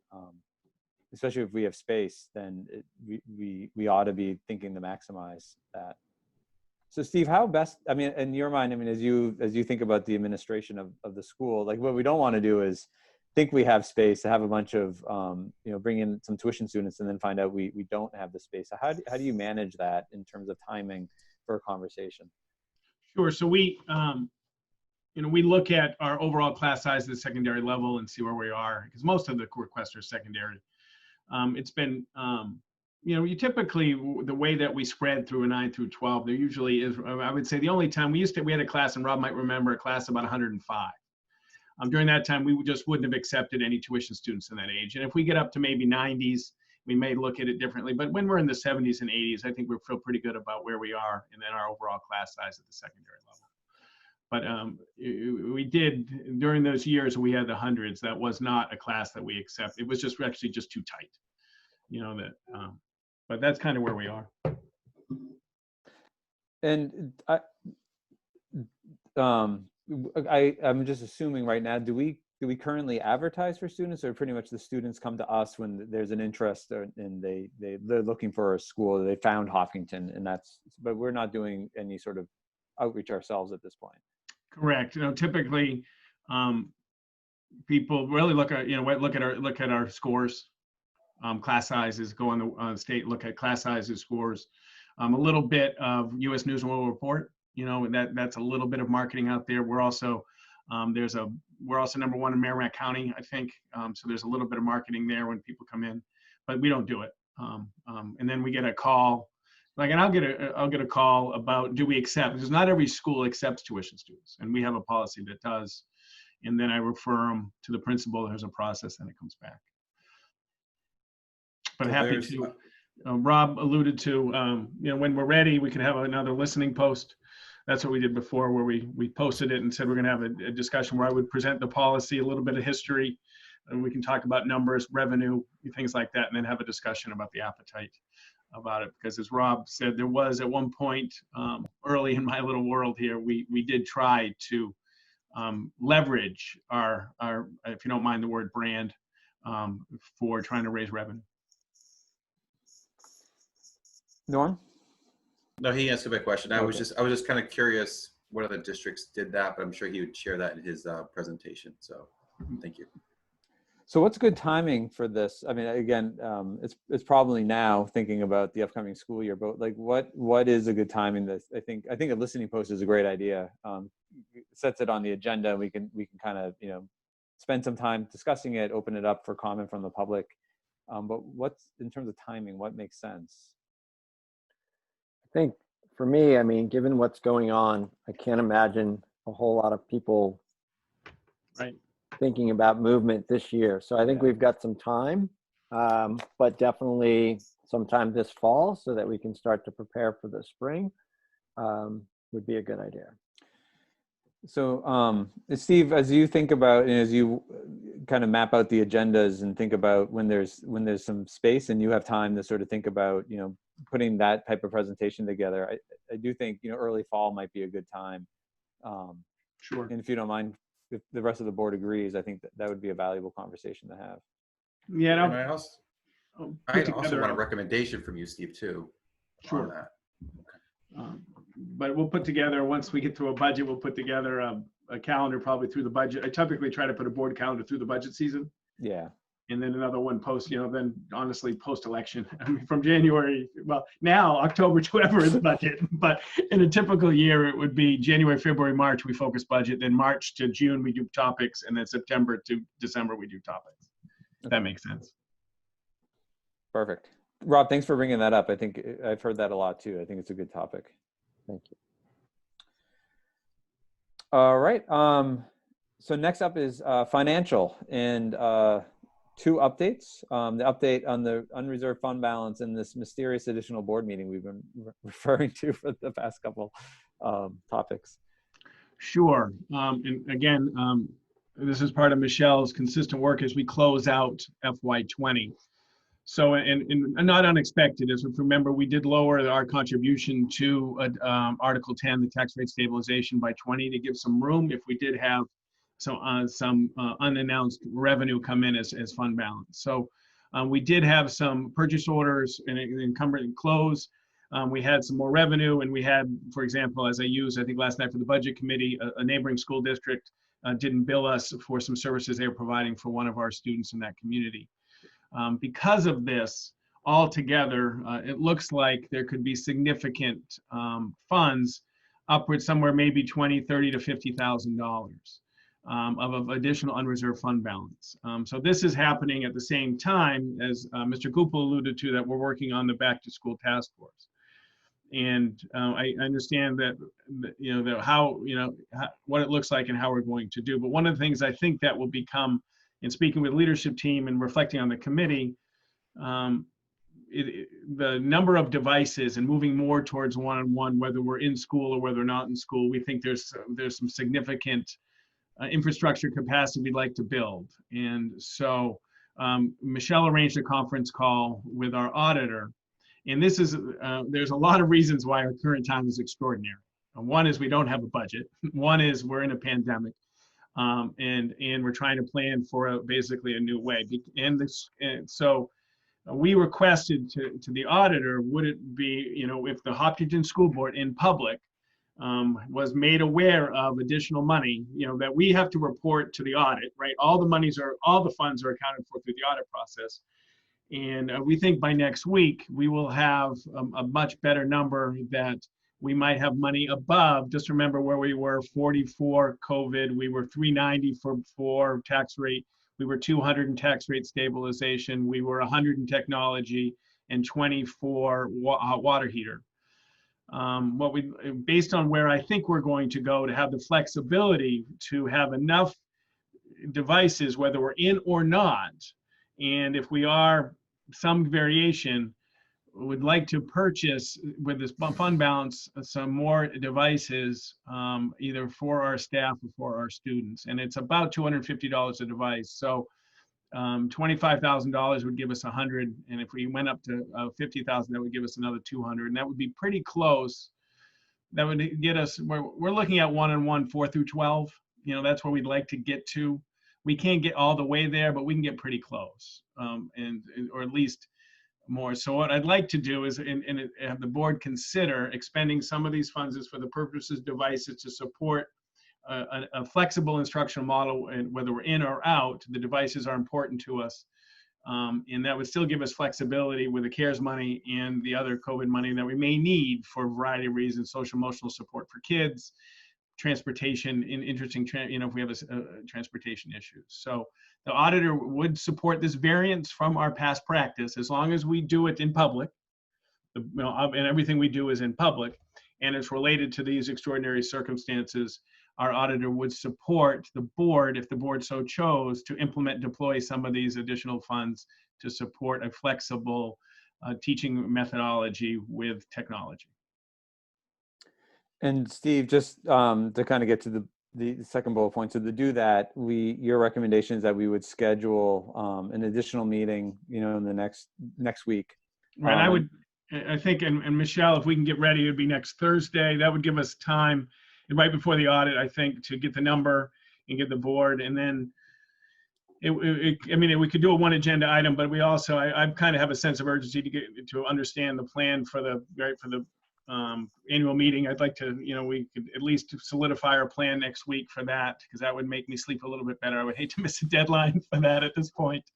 especially if we have space, then we ought to be thinking to maximize that. So Steve, how best, I mean, in your mind, I mean, as you think about the administration of the school, like what we don't want to do is think we have space to have a bunch of, bring in some tuition students and then find out we don't have the space. So how do you manage that in terms of timing for a conversation? Sure. So we look at our overall class size at the secondary level and see where we are, because most of the requests are secondary. It's been, you typically, the way that we spread through a 9 through 12, there usually is, I would say the only time we had a class, and Rob might remember, a class about 105. During that time, we just wouldn't have accepted any tuition students in that age. And if we get up to maybe 90s, we may look at it differently. But when we're in the 70s and 80s, I think we feel pretty good about where we are and then our overall class size at the secondary level. But we did, during those years we had the hundreds, that was not a class that we accept. It was just actually just too tight, but that's kind of where we are. And I'm just assuming right now, do we do we currently advertise for students, or pretty much the students come to us when there's an interest and they're looking for a school, they found Hopkinton, and but we're not doing any sort of outreach ourselves at this point. Correct. Typically, people really look at our scores, class sizes, go on the state, look at class sizes, scores, a little bit of U.S. News and World Report. That's a little bit of marketing out there. We're also we're also number one in Merrimack County, I think. So there's a little bit of marketing there when people come in, but we don't do it. And then we get a call, and I'll get a call about, do we accept? Because not every school accepts tuition students, and we have a policy that does. And then I refer them to the principal. There's a process, and it comes back. But So happy to. Rob alluded to, when we're ready, we can have another listening post. That's what we did before, where we posted it and said we're going to have a discussion where I would present the policy, a little bit of history, and we can talk about numbers, revenue, things like that, and then have a discussion about the appetite about it. Because as Rob said, there was at one point early in my little world here, we did try to leverage our, if you don't mind the word, brand for trying to raise revenue. Norm? No, he answered my question. I was just kind of curious what other districts did that, but I'm sure he would share that in his presentation. So thank you. So what's good timing for this? I mean, again, it's probably now thinking about the upcoming school year, but like what is a good timing? That I think a listening post is a great idea. Sets it on the agenda, and we can kind of, spend some time discussing it, open it up for comment from the public. But what's, in terms of timing, what makes sense? I think for me, I mean, given what's going on, I can't imagine a whole lot of people thinking about movement this year. So I think we've got some time, but definitely sometime this fall so that we can start to prepare for the spring would be a good idea. So Steve, as you think about, and as you kind of map out the agendas and think about when there's some space and you have time to sort of think about, putting that type of presentation together, I do think, early fall might be a good time. Sure. And if you don't mind, if the rest of the board agrees, I think that would be a valuable conversation to have. Yeah. And I also want a recommendation from you, Steve, too. Sure. On that. Okay. But we'll put together, once we get through a budget, we'll put together a calendar probably through the budget. I typically try to put a board calendar through the budget season. Yeah. And then another one post, then honestly post-election. I mean, from January, well, now October to whatever is budget. But in a typical year, it would be January, February, March, we focus budget. Then March to June, we do topics. And then September to December, we do topics. If that makes sense. Perfect. Rob, thanks for bringing that up. I think I've heard that a lot too. I think it's a good topic. Thank you. All right. So next up is financial, and two updates. The update on the unreserved fund balance and this mysterious additional board meeting we've been referring to for the past couple topics. Sure. And again, this is part of Michelle's consistent work as we close out FY20. So, and not unexpected, as if remember, we did lower our contribution to Article 10, the tax rate stabilization, by 20 to give some room if we did have some unannounced revenue come in as fund balance. So we did have some purchase orders and encumbered and close. We had some more revenue, and we had, for example, as I used, I think last night for the budget committee, a neighboring school district didn't bill us for some services they were providing for one of our students in that community. Because of this, altogether, it looks like there could be significant funds, upwards somewhere maybe $20,000, $30,000 to $50,000 of additional unreserved fund balance. So this is happening at the same time as Mr. Gupel alluded to, that we're working on the back to school task force. And I understand that, what it looks like and how we're going to do. But one of the things I think that will become, in speaking with leadership team and reflecting on the committee, the number of devices and moving more towards one-on-one, whether we're in school or whether we're not in school, we think there's some significant infrastructure capacity we'd like to build. And so Michelle arranged a conference call with our auditor. And this is, there's a lot of reasons why our current time is extraordinary. One is we don't have a budget. One is we're in a pandemic. And we're trying to plan for basically a new way. And so we requested to the auditor, would it be, if the Hopkinton School Board in public was made aware of additional money, that we have to report to the audit, right? All the funds are accounted for through the audit process. And we think by next week, we will have a much better number that we might have money above. Just remember where we were 44 COVID, we were 390 for tax rate, we were 200 in tax rate stabilization, we were 100 in technology, and 20 for hot water heater. Based on where I think we're going to go to have the flexibility to have enough devices, whether we're in or not, and if we are some variation, would like to purchase with this fund balance some more devices, either for our staff or for our students. And it's about $250 a device. So $25,000 would give us 100. And if we went up to 50,000, that would give us another 200. And that would be pretty close. That would get us, we're looking at 1-on-1, 4 through 12. That's where we'd like to get to. We can't get all the way there, but we can get pretty close, or at least more. So what I'd like to do is have the board consider expending some of these funds for the purposes devices to support a flexible instructional model, and whether we're in or out, the devices are important to us. And that would still give us flexibility with the CARES money and the other COVID money that we may need for a variety of reasons, social emotional support for kids, transportation, if we have transportation issues. So the auditor would support this variance from our past practice as long as we do it in public. And everything we do is in public, and it's related to these extraordinary circumstances. Our auditor would support the board, if the board so chose, to deploy some of these additional funds to support a flexible teaching methodology with technology. And Steve, just to kind of get to the second bullet point, so to do that, your recommendation is that we would schedule an additional meeting, in the next week. Right. I think, and Michelle, if we can get ready, it'd be next Thursday. That would give us time, and right before the audit, I think, to get the number and get the board, and then we could do a one agenda item, but we also, I kind of have a sense of urgency to understand the plan for the annual meeting. I'd like to, we could at least solidify our plan next week for that, because that would make me sleep a little bit better. I would hate to miss a deadline for that at this point.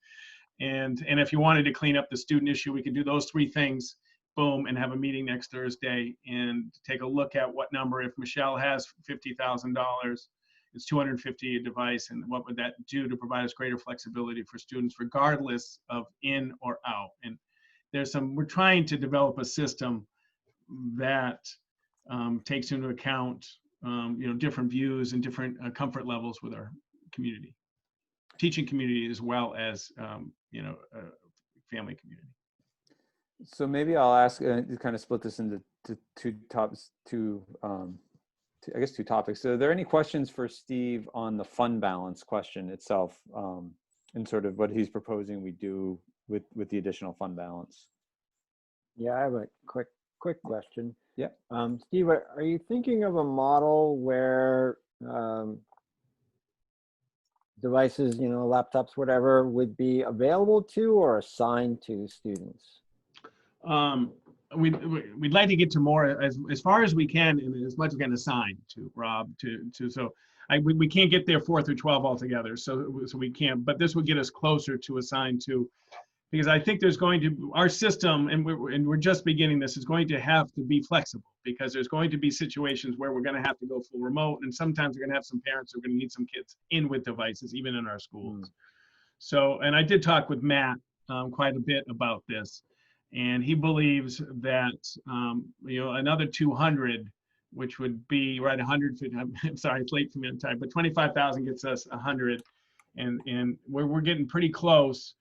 And if you wanted to clean up the student issue, we could do those three things, boom, and have a meeting next Thursday and take a look at what number. If Michelle has $50,000, it's $250 a device, and what would that do to provide us greater flexibility for students regardless of in or out. And we're trying to develop a system that takes into account different views and different comfort levels with our community, teaching community, as well as family community. So maybe I'll ask to kind of split this into two topics. So are there any questions for Steve on the fund balance question itself, and sort of what he's proposing we do with the additional fund balance? Yeah, I have a quick question. Yeah. Steve, are you thinking of a model where devices, laptops, whatever, would be available to or assigned to students? We'd like to get to more as far as we can, and as much as we can assign to Rob so we can't get there 4 through 12 altogether, so we can't, but this would get us closer to assign to, because I think there's going to, our system, and we're just beginning this, is going to have to be flexible, because there's going to be situations where we're going to have to go full remote, and sometimes we're going to have some parents who are going to need some kids in with devices, even in our schools. So, and I did talk with Matt quite a bit about this, and he believes that another 200, which would be right 150. I'm sorry, it's late for me on time, but 25,000 gets us 100, and we're getting pretty close.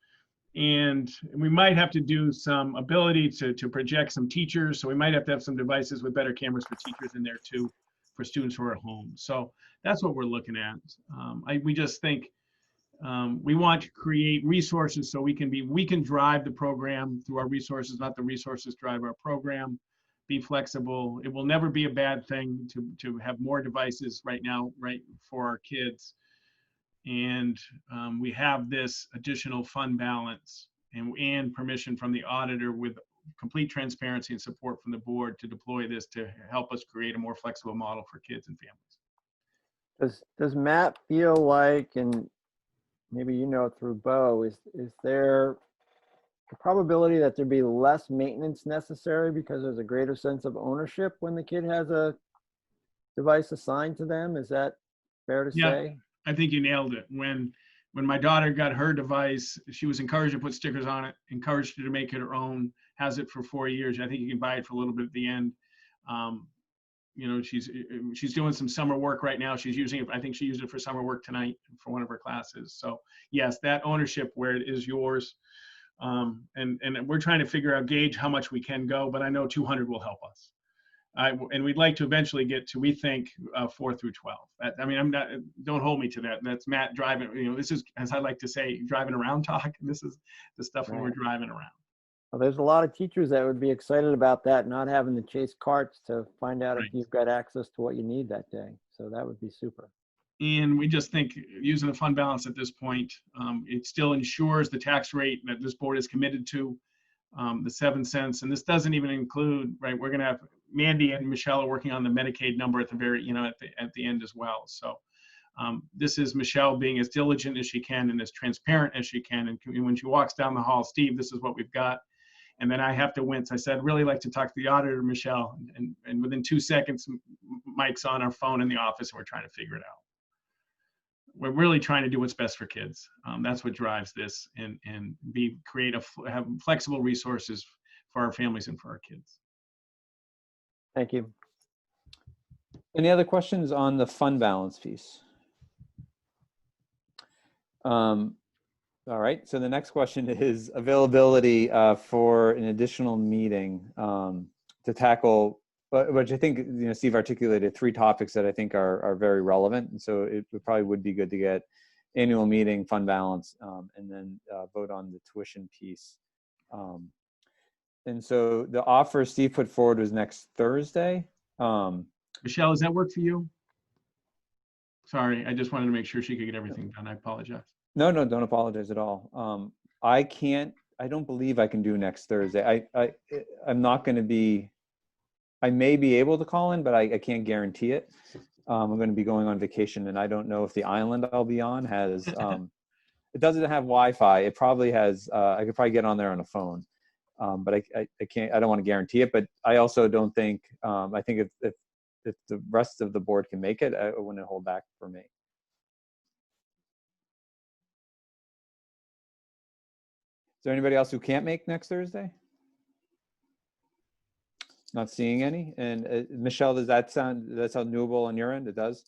And we might have to do some ability to project some teachers. So we might have to have some devices with better cameras for teachers in there too, for students who are at home. So that's what we're looking at. We just think we want to create resources so we can drive the program through our resources, not the resources drive our program. Be flexible. It will never be a bad thing to have more devices right now, right, for our kids. and we have this additional fund balance and permission from the auditor with complete transparency and support from the board to deploy this to help us create a more flexible model for kids and families. Does Matt feel like, and maybe you know through Bo, is there a probability that there'd be less maintenance necessary because there's a greater sense of ownership when the kid has a device assigned to them? Is that fair to Yeah. say? I think you nailed it. When my daughter got her device, she was encouraged to put stickers on it, encouraged her to make it her own, has it for 4 years. I think you can buy it for a little bit at the end. You know, she's doing some summer work right now. She's using it. I think she used it for summer work tonight for one of her classes. So yes, that ownership where it is yours. And we're trying to gauge how much we can go, but I know 200 will help us. And we'd like to eventually get to, we think, 4 through 12. I mean, don't hold me to that. That's Matt driving, you know, this is, as I like to say, driving around talk. And this is the stuff when we're driving around. Well, there's a lot of teachers that would be excited about that, not having to chase carts to find out if you've got access to what you need that day. So that would be super. And we just think using the fund balance at this point, it still ensures the tax rate that this board is committed to, the 7 cents. And this doesn't even include, right, we're going to have Mandy and Michelle are working on the Medicaid number at the very, you know, at the end as well. So this is Michelle being as diligent as she can and as transparent as she can. And when she walks down the hall, Steve, this is what we've got. And then I have to wince. I said, really like to talk to the auditor, Michelle. And within 2 seconds, Mike's on our phone in the office and we're trying to figure it out. We're really trying to do what's best for kids. That's what drives this, and have flexible resources for our families and for our kids. Thank you. Any other questions on the fund balance piece? All right, so the next question is availability for an additional meeting to tackle, which I think, you know, Steve articulated 3 topics that I think are very relevant. And so it probably would be good to get annual meeting, fund balance, and then vote on the tuition piece. And so the offer Steve put forward was next Thursday. Michelle, does that work for you? Sorry, I just wanted to make sure she could get everything done. I apologize. No, don't apologize at all. I don't believe I can do next Thursday. I'm not going to be, I may be able to call in, but I can't guarantee it. I'm going to be going on vacation, and I don't know if the island I'll be on has, it doesn't have Wi-Fi. It probably has, I could probably get on there on a phone, but I can't, I don't want to guarantee it, but I also don't think, I think if the rest of the board can make it, I wouldn't hold back for me. Is there anybody else who can't make next Thursday? Not seeing any. And Michelle, does that sound doable on your end? It does.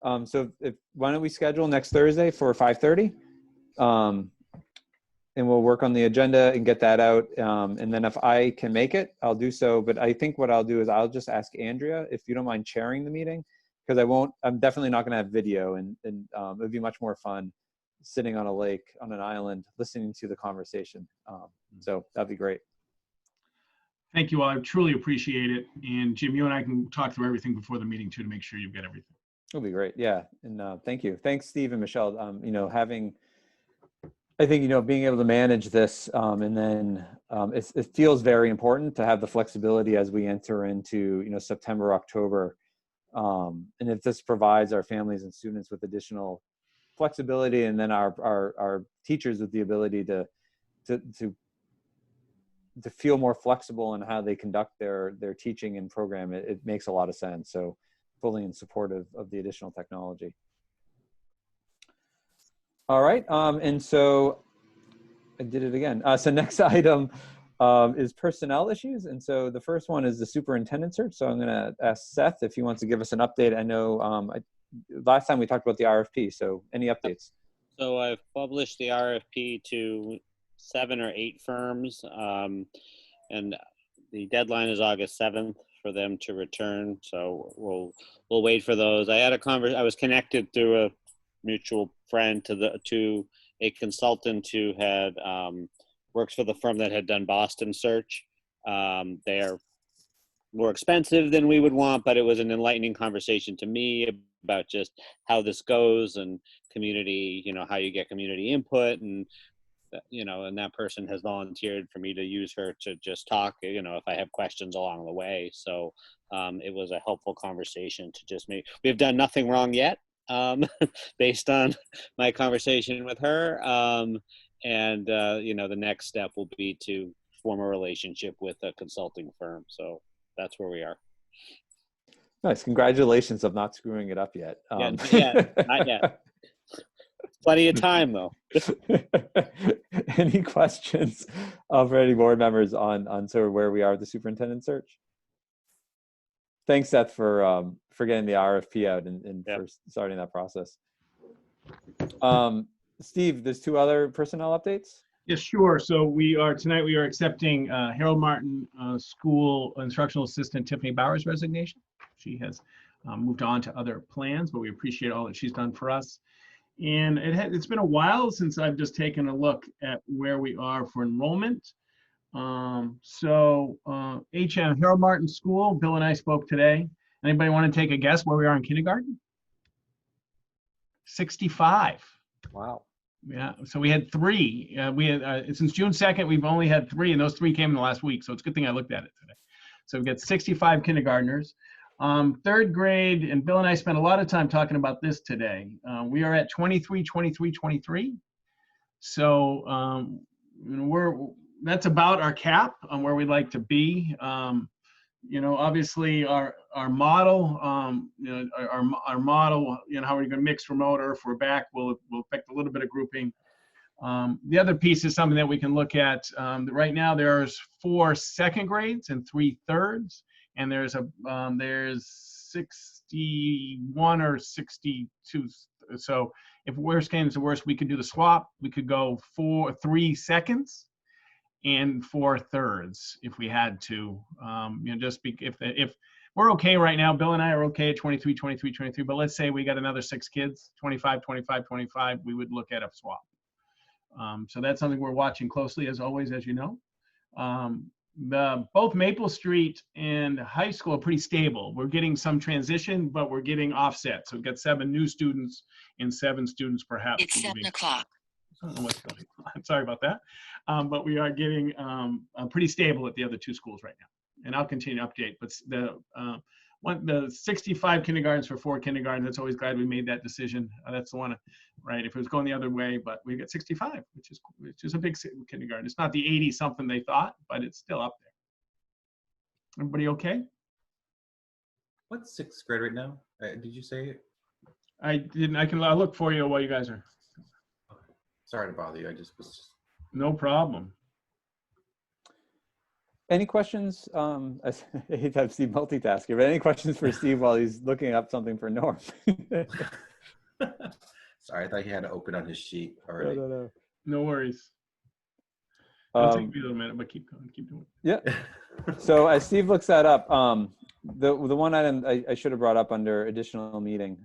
So why don't we schedule next Thursday for 5:30, and we'll work on the agenda and get that out. And then if I can make it, I'll do so. But I think what I'll do is I'll just ask Andrea if you don't mind chairing the meeting, because I'm definitely not going to have video, and it'd be much more fun sitting on a lake, on an island, listening to the conversation. So that'd be great. Thank you all. I truly appreciate it. And Jim, you and I can talk through everything before the meeting too, to make sure you've got everything. It'll be great. Yeah. And thank you. Thanks, Steve and Michelle. You know, I think, you know, being able to manage this, and then it feels very important to have the flexibility as we enter into, you know, September, October. And if this provides our families and students with additional flexibility, and then our teachers with the ability to feel more flexible in how they conduct their teaching and program, it makes a lot of sense. So fully in support of the additional technology. All right, and so I did it again. So next item is personnel issues. And so the first one is the superintendent search. So I'm gonna ask Seth if he wants to give us an update. I know last time we talked about the RFP, so any updates? So I've published the RFP to 7 or 8 firms, and the deadline is August 7th for them to return. So we'll wait for those. I was connected through a mutual friend to a consultant who had works for the firm that had done Boston search. They are more expensive than we would want, but it was an enlightening conversation to me about just how this goes and community, how you get community input, and and that person has volunteered for me to use her to just talk, if I have questions along the way. So it was a helpful conversation to just make. We've done nothing wrong yet, based on my conversation with her. And the next step will be to form a relationship with a consulting firm. So that's where we are. Nice. Congratulations of not screwing it up yet. Not yet. Plenty of time, though. Any questions for any board members on sort of where we are with the superintendent search? Thanks, Seth, for getting the RFP out and for starting that process. Steve, there's 2 other personnel updates. Yes, sure. So tonight we are accepting Harold Martin School Instructional Assistant Tiffany Bauer's resignation. She has moved on to other plans, but we appreciate all that she's done for us. And it's been a while since I've just taken a look at where we are for enrollment. HM, Harold Martin School, Bill and I spoke today. Anybody want to take a guess where we are in kindergarten? 65. Wow. Yeah, so we had 3. We had since June 2nd, we've only had 3, and those 3 came in the last week. So it's a good thing I looked at it today. So we've got 65 kindergartners. 3rd grade, and Bill and I spent a lot of time talking about this today. We are at 23. So that's about our cap on where we'd like to be. Obviously our model, our model, how we're going to mix remote, or if we're back, will affect a little bit of grouping. The other piece is something that we can look at. Right now there's 4 second grades and 3 thirds. And there's 61 or 62. So if worst came to worst, we could do the swap. We could go 3 seconds and 4 thirds if we had to. If we're okay right now, Bill and I are okay at 23. But let's say we got another 6 kids, 25. We would look at a swap. So that's something we're watching closely, as always, as you know. Both Maple Street and high school are pretty stable. We're getting some transition, but we're getting offset. So we've got 7 new students and 7 students perhaps. It's 7 o'clock. I don't know what's going on. I'm sorry about that. But we are getting pretty stable at the other 2 schools right now. And I'll continue to update. But the 65 kindergartens for 4 kindergartens, that's always glad we made that decision. That's the one, right? If it was going the other way, but we got 65, which is a big kindergarten. It's not the 80 something they thought, but it's still up there. Everybody okay? What's 6th grade right now? Did you say it? I didn't. I'll look for you while you guys are. Sorry to bother you. I just was. No problem. Any questions? I hate to have Steve multitasking, but any questions for Steve while he's looking up something for Norm? Sorry, I thought he had to open on his sheet already. No. No worries. It'll take me a little minute, but keep going, keep doing it. Yeah. So as Steve looks that up, the one item I should have brought up under additional meeting,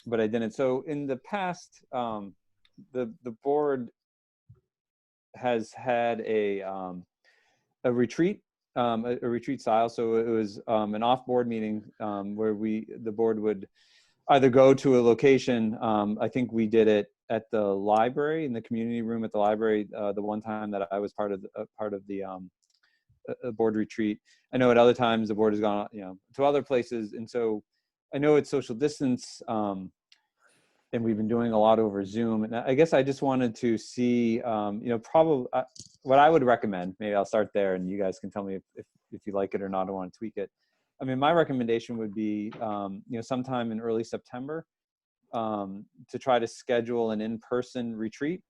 but I didn't. So in the past, the board has had a retreat, a retreat style. So it was an off-board meeting where the board would either go to a location. I think we did it at the library, in the community room at the library, the one time that I was part of the board retreat. I know at other times the board has gone, to other places, and so I know it's social distance, and we've been doing a lot over Zoom. And I guess I just wanted to see, probably what I would recommend. Maybe I'll start there, and you guys can tell me if you like it or not. I want to tweak it. I mean, my recommendation would be, sometime in early September, to try to schedule an in-person retreat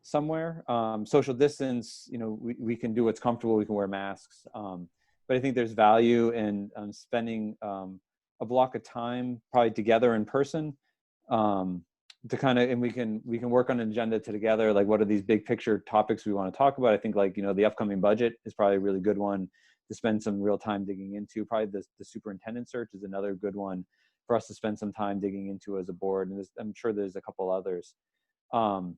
somewhere. Social distance, we can do what's comfortable. We can wear masks, but I think there's value in spending a block of time probably together in person, to kind of, and we can work on an agenda together. Like, what are these big picture topics we want to talk about? I think the upcoming budget is probably a really good one to spend some real time digging into. Probably the superintendent search is another good one for us to spend some time digging into as a board. And I'm sure there's a couple others. I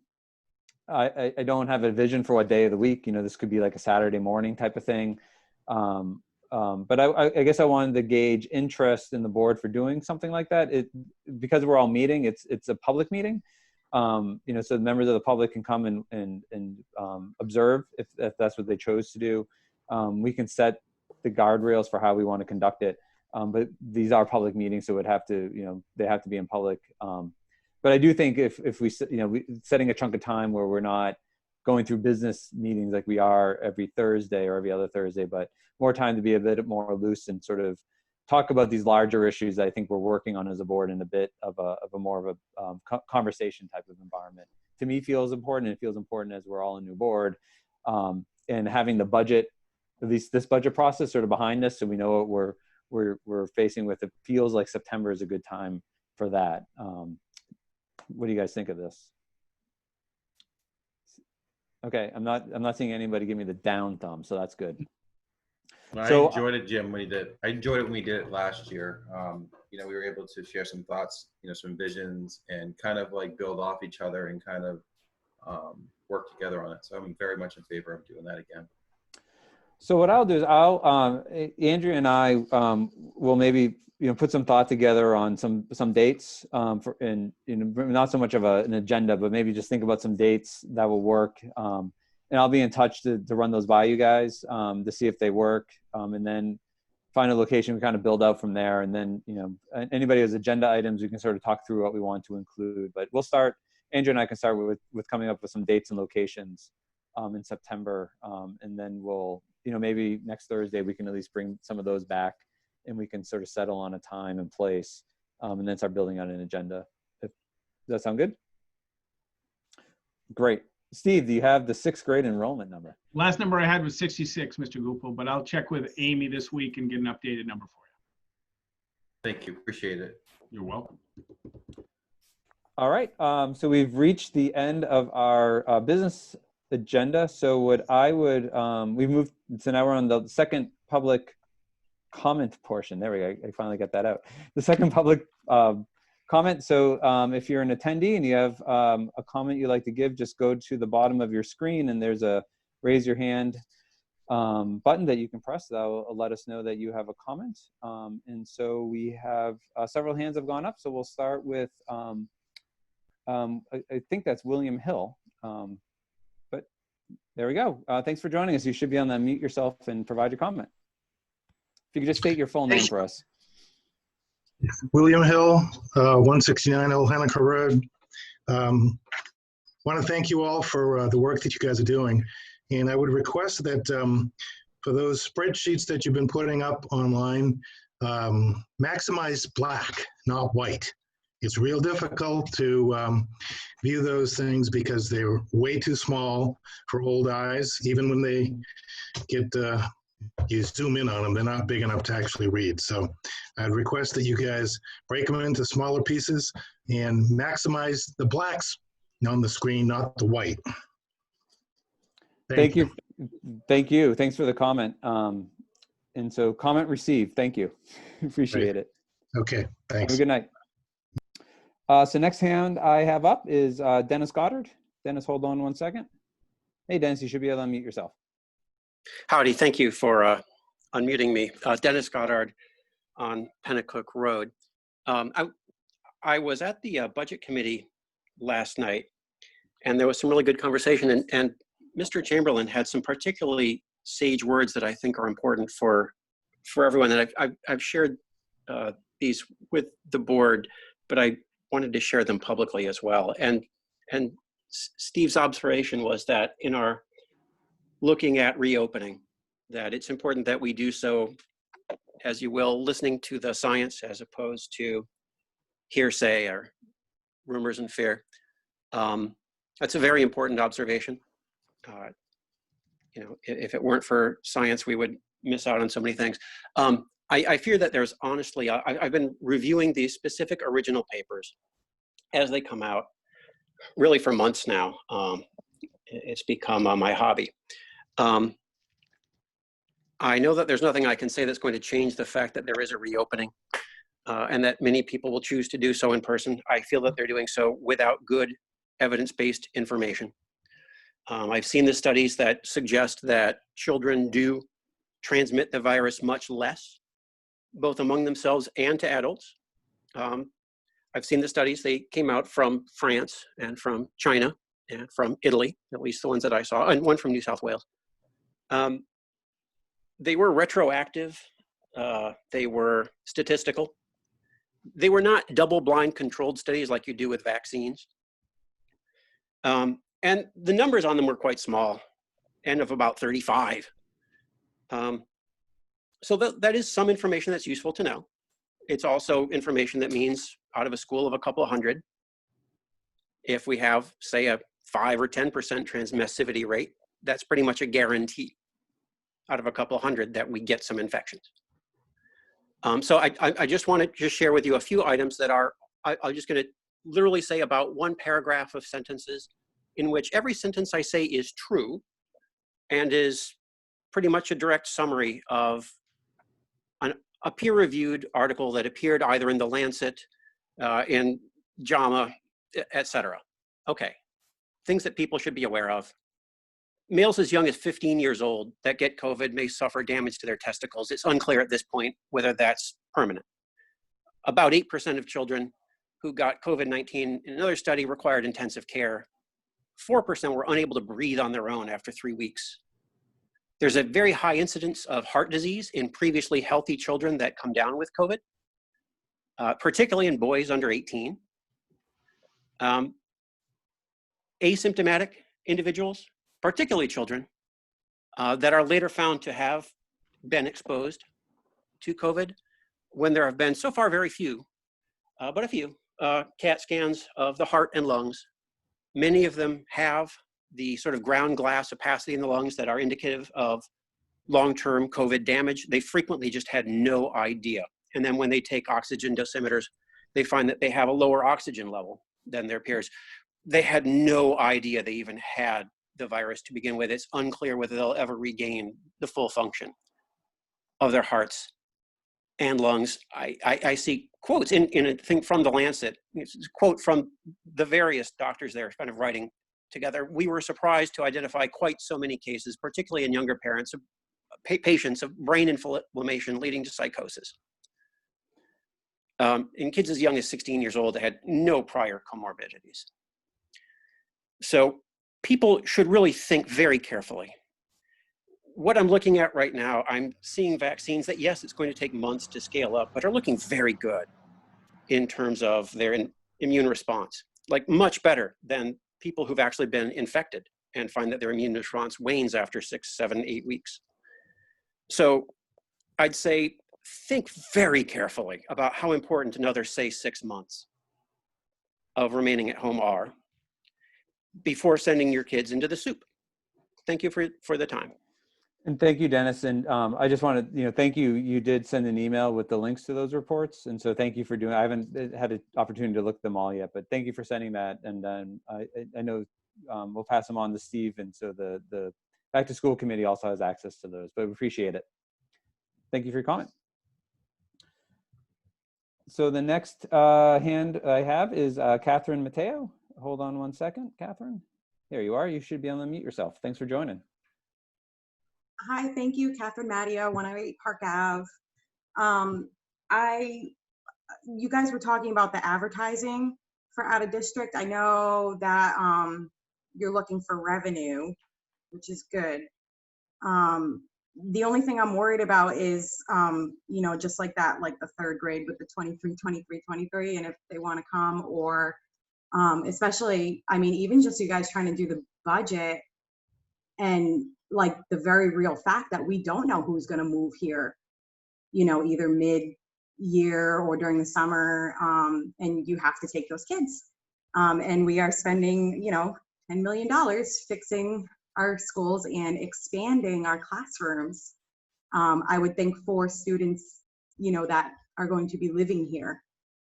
don't have a vision for what day of the week, this could be like a Saturday morning type of thing. but I guess I wanted to gauge interest in the board for doing something like that. Because we're all meeting, it's a public meeting. So the members of the public can come and observe if that's what they chose to do. We can set the guardrails for how we want to conduct it. But these are public meetings, so it would have to, they have to be in public. But I do think if we, setting a chunk of time where we're not going through business meetings like we are every Thursday or every other Thursday, but more time to be a bit more loose and sort of talk about these larger issues that I think we're working on as a board in a bit of a more of a conversation type of environment. To me, feels important, and it feels important as we're all a new board, and having the budget, at least this budget process, sort of behind us, so we know what we're facing with. It feels like September is a good time for that. What do you guys think of this? Okay, I'm not seeing anybody give me the down thumb, so that's good. I So, enjoyed it, Jim, when he did. I enjoyed it when we did it last year. We were able to share some thoughts, some visions, and kind of like build off each other and kind of work together on it. So I'm very much in favor of doing that again. So what I'll do is Andrea and I will maybe put some thought together on some dates not so much of an agenda, but maybe just think about some dates that will work. And I'll be in touch to run those by you guys to see if they work, and then find a location. We kind of build out from there, and then anybody has agenda items, we can sort of talk through what we want to include. But we'll start. Andrew and I can start with coming up with some dates and locations in September, and then we'll maybe next Thursday we can at least bring some of those back, and we can sort of settle on a time and place, and then start building on an agenda. Does that sound good? Great. Steve, do you have the 6th grade enrollment number? Last number I had was 66, Mr. Gupel, but I'll check with Amy this week and get an updated number for you. Thank you. Appreciate it. You're welcome. All right. So we've reached the end of our business agenda. So what I would, we've moved, so now we're on the second public comment portion. There we go. I finally got that out. The second public comment. So if you're an attendee and you have a comment you'd like to give, just go to the bottom of your screen and there's a raise your hand button that you can press. That will let us know that you have a comment. And so we have several hands have gone up. So we'll start with, I think that's William Hill. But there we go. Thanks for joining us. You should be on the mute yourself and provide your comment. If you could just state your full name for us. William Hill, 169 Old Hanukkah Road. Want to thank you all for the work that you guys are doing. And I would request that for those spreadsheets that you've been putting up online, maximize black, not white. It's real difficult to view those things because they're way too small for old eyes. Even when they get you zoom in on them, they're not big enough to actually read. So I'd request that you guys break them into smaller pieces and maximize the blacks on the screen, not the white. Thank you. Thank you. Thanks for the comment. And so comment received. Thank you. Appreciate it. Okay, thanks. Have a good night. So next hand I have up is Dennis Goddard. Dennis, hold on one second. Hey, Dennis, you should be able to unmute yourself. Howdy, thank you for unmuting me. Dennis Goddard on Pennacook Road. I was at the budget committee last night, and there was some really good conversation, and Mr. Chamberlain had some particularly sage words that I think are important for everyone, and I've shared these with the board, but I wanted to share them publicly as well. And Steve's observation was that in our looking at reopening, that it's important that we do so, as you will, listening to the science as opposed to hearsay or rumors and fear. That's a very important observation. If it weren't for science, we would miss out on so many things. I fear that there's honestly, I've been reviewing these specific original papers as they come out, really for months now. It's become my hobby. I know that there's nothing I can say that's going to change the fact that there is a reopening and that many people will choose to do so in person. I feel that they're doing so without good evidence-based information. I've seen the studies that suggest that children do transmit the virus much less, both among themselves and to adults. I've seen the studies. They came out from France and from China and from Italy, at least the ones that I saw, and one from New South Wales. They were retroactive. They were statistical. They were not double-blind controlled studies like you do with vaccines. And the numbers on them were quite small, and of about 35. So that is some information that's useful to know. It's also information that means out of a school of a couple hundred, if we have, say, a 5 or 10% transmissivity rate, that's pretty much a guarantee out of a couple hundred that we get some infections. So I just want to just share with you a few items that are, I'm just going to literally say about one paragraph of sentences in which every sentence I say is true and is pretty much a direct summary of a peer-reviewed article that appeared either in The Lancet, in JAMA, etc. Okay, things that people should be aware of. Males as young as 15 years old that get COVID may suffer damage to their testicles. It's unclear at this point whether that's permanent. About 8% of children who got COVID-19 in another study required intensive care. 4% were unable to breathe on their own after 3 weeks. There's a very high incidence of heart disease in previously healthy children that come down with COVID, particularly in boys under 18. Asymptomatic individuals, particularly children, that are later found to have been exposed to COVID when there have been so far very few, but a few, CAT scans of the heart and lungs. Many of them have the sort of ground glass opacity in the lungs that are indicative of long-term COVID damage. They frequently just had no idea. And then when they take oxygen dosimeters, they find that they have a lower oxygen level than their peers. They had no idea they even had the virus to begin with. It's unclear whether they'll ever regain the full function of their hearts and lungs. I see quotes in a thing from The Lancet, it's a quote from the various doctors there kind of writing together. We were surprised to identify quite so many cases, particularly in younger parents, of patients of brain inflammation leading to psychosis. In kids as young as 16 years old that had no prior comorbidities. So people should really think very carefully. What I'm looking at right now, I'm seeing vaccines that, yes, it's going to take months to scale up, but are looking very good in terms of their immune response, like much better than people who've actually been infected and find that their immune response wanes after 6, 7, 8 weeks. So I'd say think very carefully about how important another, say, 6 months of remaining at home are before sending your kids into the soup. Thank you for the time. And thank you, Dennis. And I just want to, thank you. You did send an email with the links to those reports. And so thank you for doing, I haven't had an opportunity to look them all yet, but thank you for sending that. And then I know we'll pass them on to Steve. And so the Back to School Committee also has access to those, but we appreciate it. Thank you for your comment. So the next hand I have is Catherine Mateo. Hold on one second, Catherine. There you are. You should be able to unmute yourself. Thanks for joining. Hi, thank you, Catherine Mateo, 108 Park Ave. You guys were talking about the advertising for out of district. I know that you're looking for revenue, which is good. The only thing I'm worried about is, just like that, like the third grade with the 23, 23, 23, and if they want to come, or especially, I mean, even just you guys trying to do the budget and like the very real fact that we don't know who's going to move here, either mid-year or during the summer, and you have to take those kids. And we are spending, $10 million fixing our schools and expanding our classrooms. I would think for students, that are going to be living here.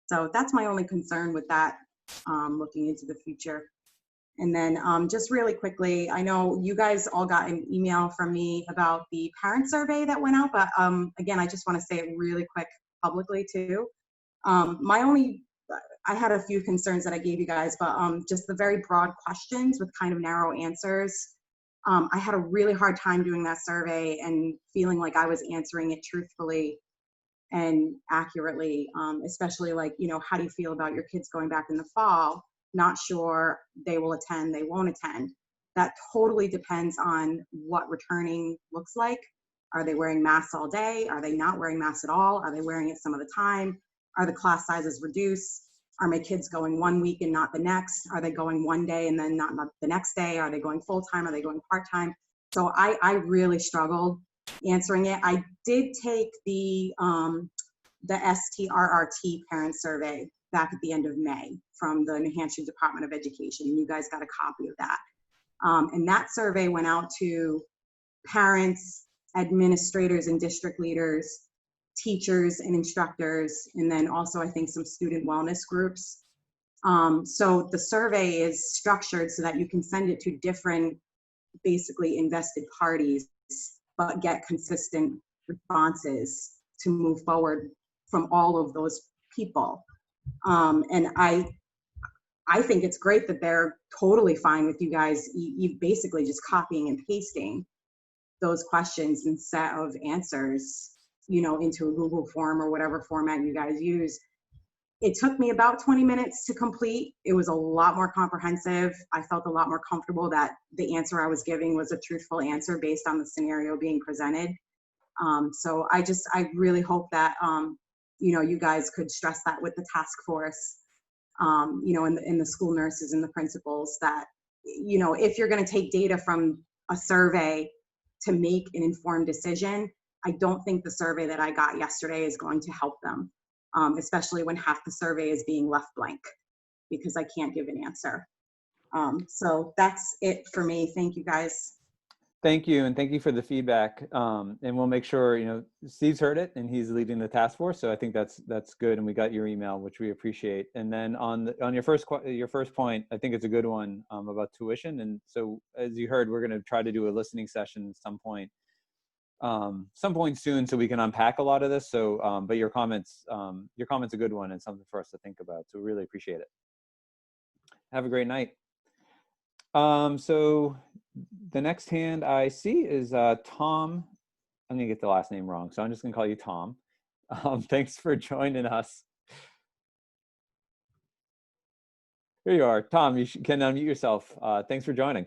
So that's my only concern with that, looking into the future. And then just really quickly, I know you guys all got an email from me about the parent survey that went out, but again, I just want to say it really quick publicly too. I had a few concerns that I gave you guys, but just the very broad questions with kind of narrow answers. I had a really hard time doing that survey and feeling like I was answering it truthfully and accurately, especially like, you know, how do you feel about your kids going back in the fall? Not sure they will attend, they won't attend. That totally depends on what returning looks like. Are they wearing masks all day? Are they not wearing masks at all? Are they wearing it some of the time? Are the class sizes reduced? Are my kids going 1 week and not the next? Are they going one day and then not the next day? Are they going full-time? Are they going part-time? So I really struggled answering it. I did take the STRRT parent survey back at the end of May from the New Hampshire Department of Education. You guys got a copy of that. And that survey went out to parents, administrators and district leaders, teachers and instructors, and then also I think some student wellness groups. So the survey is structured so that you can send it to different basically invested parties, but get consistent responses to move forward from all of those people. And I think it's great that they're totally fine with you guys you basically just copying and pasting those questions and set of answers, you know, into a Google form or whatever format you guys use. It took me about 20 minutes to complete. It was a lot more comprehensive. I felt a lot more comfortable that the answer I was giving was a truthful answer based on the scenario being presented. So I really hope that, you know, you guys could stress that with the task force, you know, and the school nurses and the principals that, you know, if you're going to take data from a survey to make an informed decision, I don't think the survey that I got yesterday is going to help them, especially when half the survey is being left blank because I can't give an answer. So that's it for me. Thank you, guys. Thank you, and thank you for the feedback. And we'll make sure, you know, Steve's heard it, and he's leading the task force, so I think that's good, and we got your email, which we appreciate. And then on your first point, I think it's a good one about tuition. And so, as you heard, we're going to try to do a listening session at some point soon, so we can unpack a lot of this. So, but your comment's a good one and something for us to think about. So, we really appreciate it. Have a great night. So the next hand I see is Tom. I'm gonna get the last name wrong, so I'm just gonna call you Tom. Thanks for joining us. Here you are, Tom. You can unmute yourself. Thanks for joining.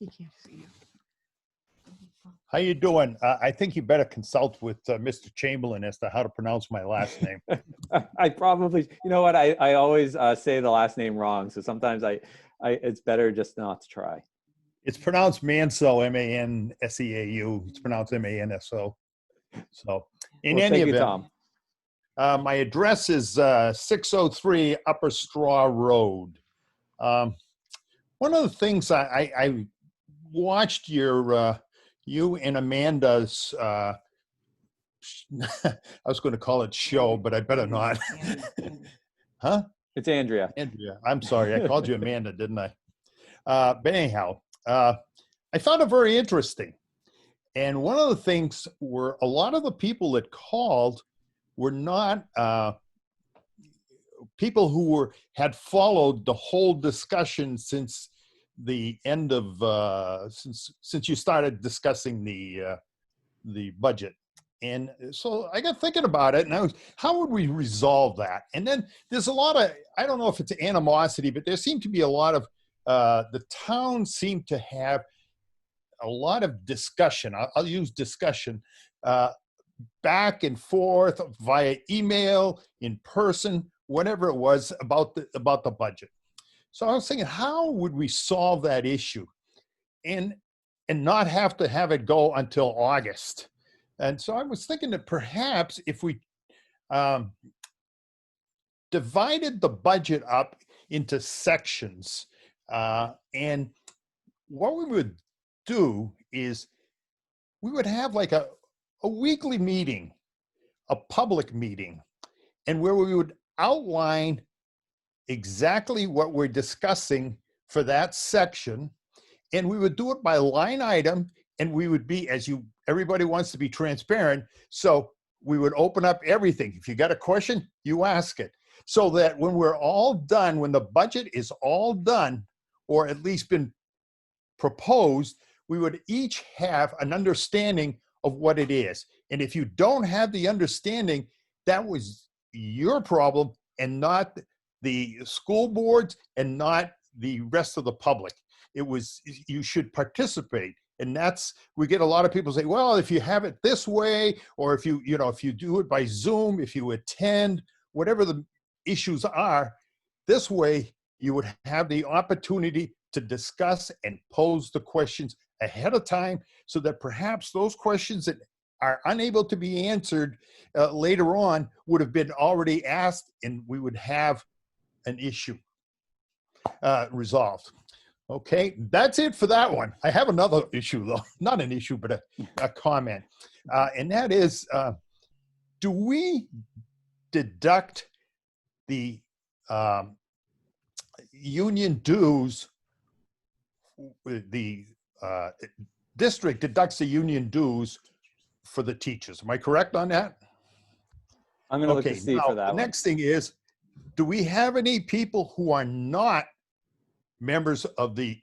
He can't see you. How you doing? I think you better consult with Mr. Chamberlain as to how to pronounce my last name. I probably, you know what? I always say the last name wrong, so sometimes it's better just not to try. It's pronounced Manseau, M-A-N-S-E-A-U. It's pronounced M-A-N-S-O. So, in any event, Tom. My address is 603 Upper Straw Road. One of the things I watched you and Amanda's, I was going to call it show, but I better not. Huh? It's Andrea. Andrea. I'm sorry. I called you Amanda, didn't I? But anyhow, I found it very interesting. And one of the things were a lot of the people that called were not people who had followed the whole discussion since the end of since you started discussing the budget. And so I got thinking about it, and how would we resolve that? And then there's a lot of, I don't know if it's animosity, but there seemed to be a lot of, the town seemed to have a lot of discussion. I'll use discussion back and forth via email, in person, whatever it was about the budget. So I was thinking, how would we solve that issue and not have to have it go until August? And so I was thinking that perhaps if we divided the budget up into sections, and what we would do is we would have like a weekly meeting, a public meeting, and where we would outline exactly what we're discussing for that section, and we would do it by line item, and we would be, everybody wants to be transparent, so we would open up everything. If you got a question, you ask it. So that when we're all done, when the budget is all done, or at least been proposed, we would each have an understanding of what it is. And if you don't have the understanding, that was your problem and not the school boards and not the rest of the public. It was, you should participate. And that's, we get a lot of people say, well, if you have it this way, or if you, if you do it by Zoom, if you attend, whatever the issues are, this way you would have the opportunity to discuss and pose the questions ahead of time, so that perhaps those questions that are unable to be answered later on would have been already asked, and we would have an issue resolved. Okay, that's it for that one. I have another issue, though. Not an issue, but a comment. And that is, do we deduct the union dues? The district deducts the union dues for the teachers. Am I correct on that? I'm going to look to see for that. The next thing is, do we have any people who are not members of the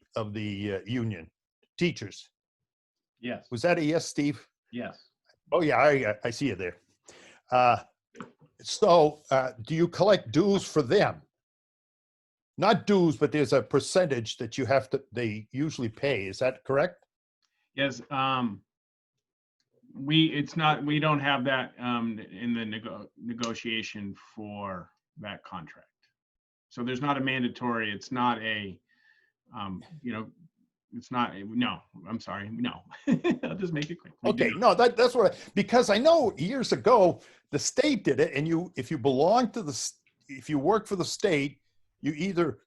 union, teachers? Yes. Was that a yes, Steve? Yes. Oh yeah, I see you there. So do you collect dues for them? Not dues, but there's a percentage that you have to, they usually pay. Is that correct? Yes. We don't have that in the negotiation for that contract. So there's not a mandatory, it's not a, it's not, no, I'm sorry, no. I'll just make it quick. Okay, no, that's what, because I know years ago, the state did it, and if you belong to if you work for the state, you either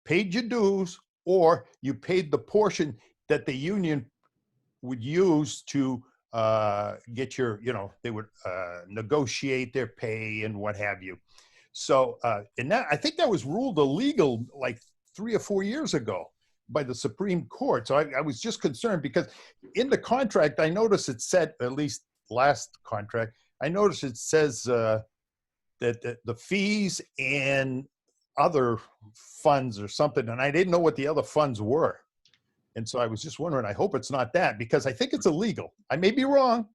paid your dues or you paid the portion that the union would use to get your, they would negotiate their pay and what have you. So, and that, I think that was ruled illegal like 3 or 4 years ago by the Supreme Court. So I was just concerned because in the contract, I noticed it said, at least last contract, I noticed it says that the fees and other funds or something, and I didn't know what the other funds were. And so I was just wondering, I hope it's not that, because I think it's illegal. I may be wrong.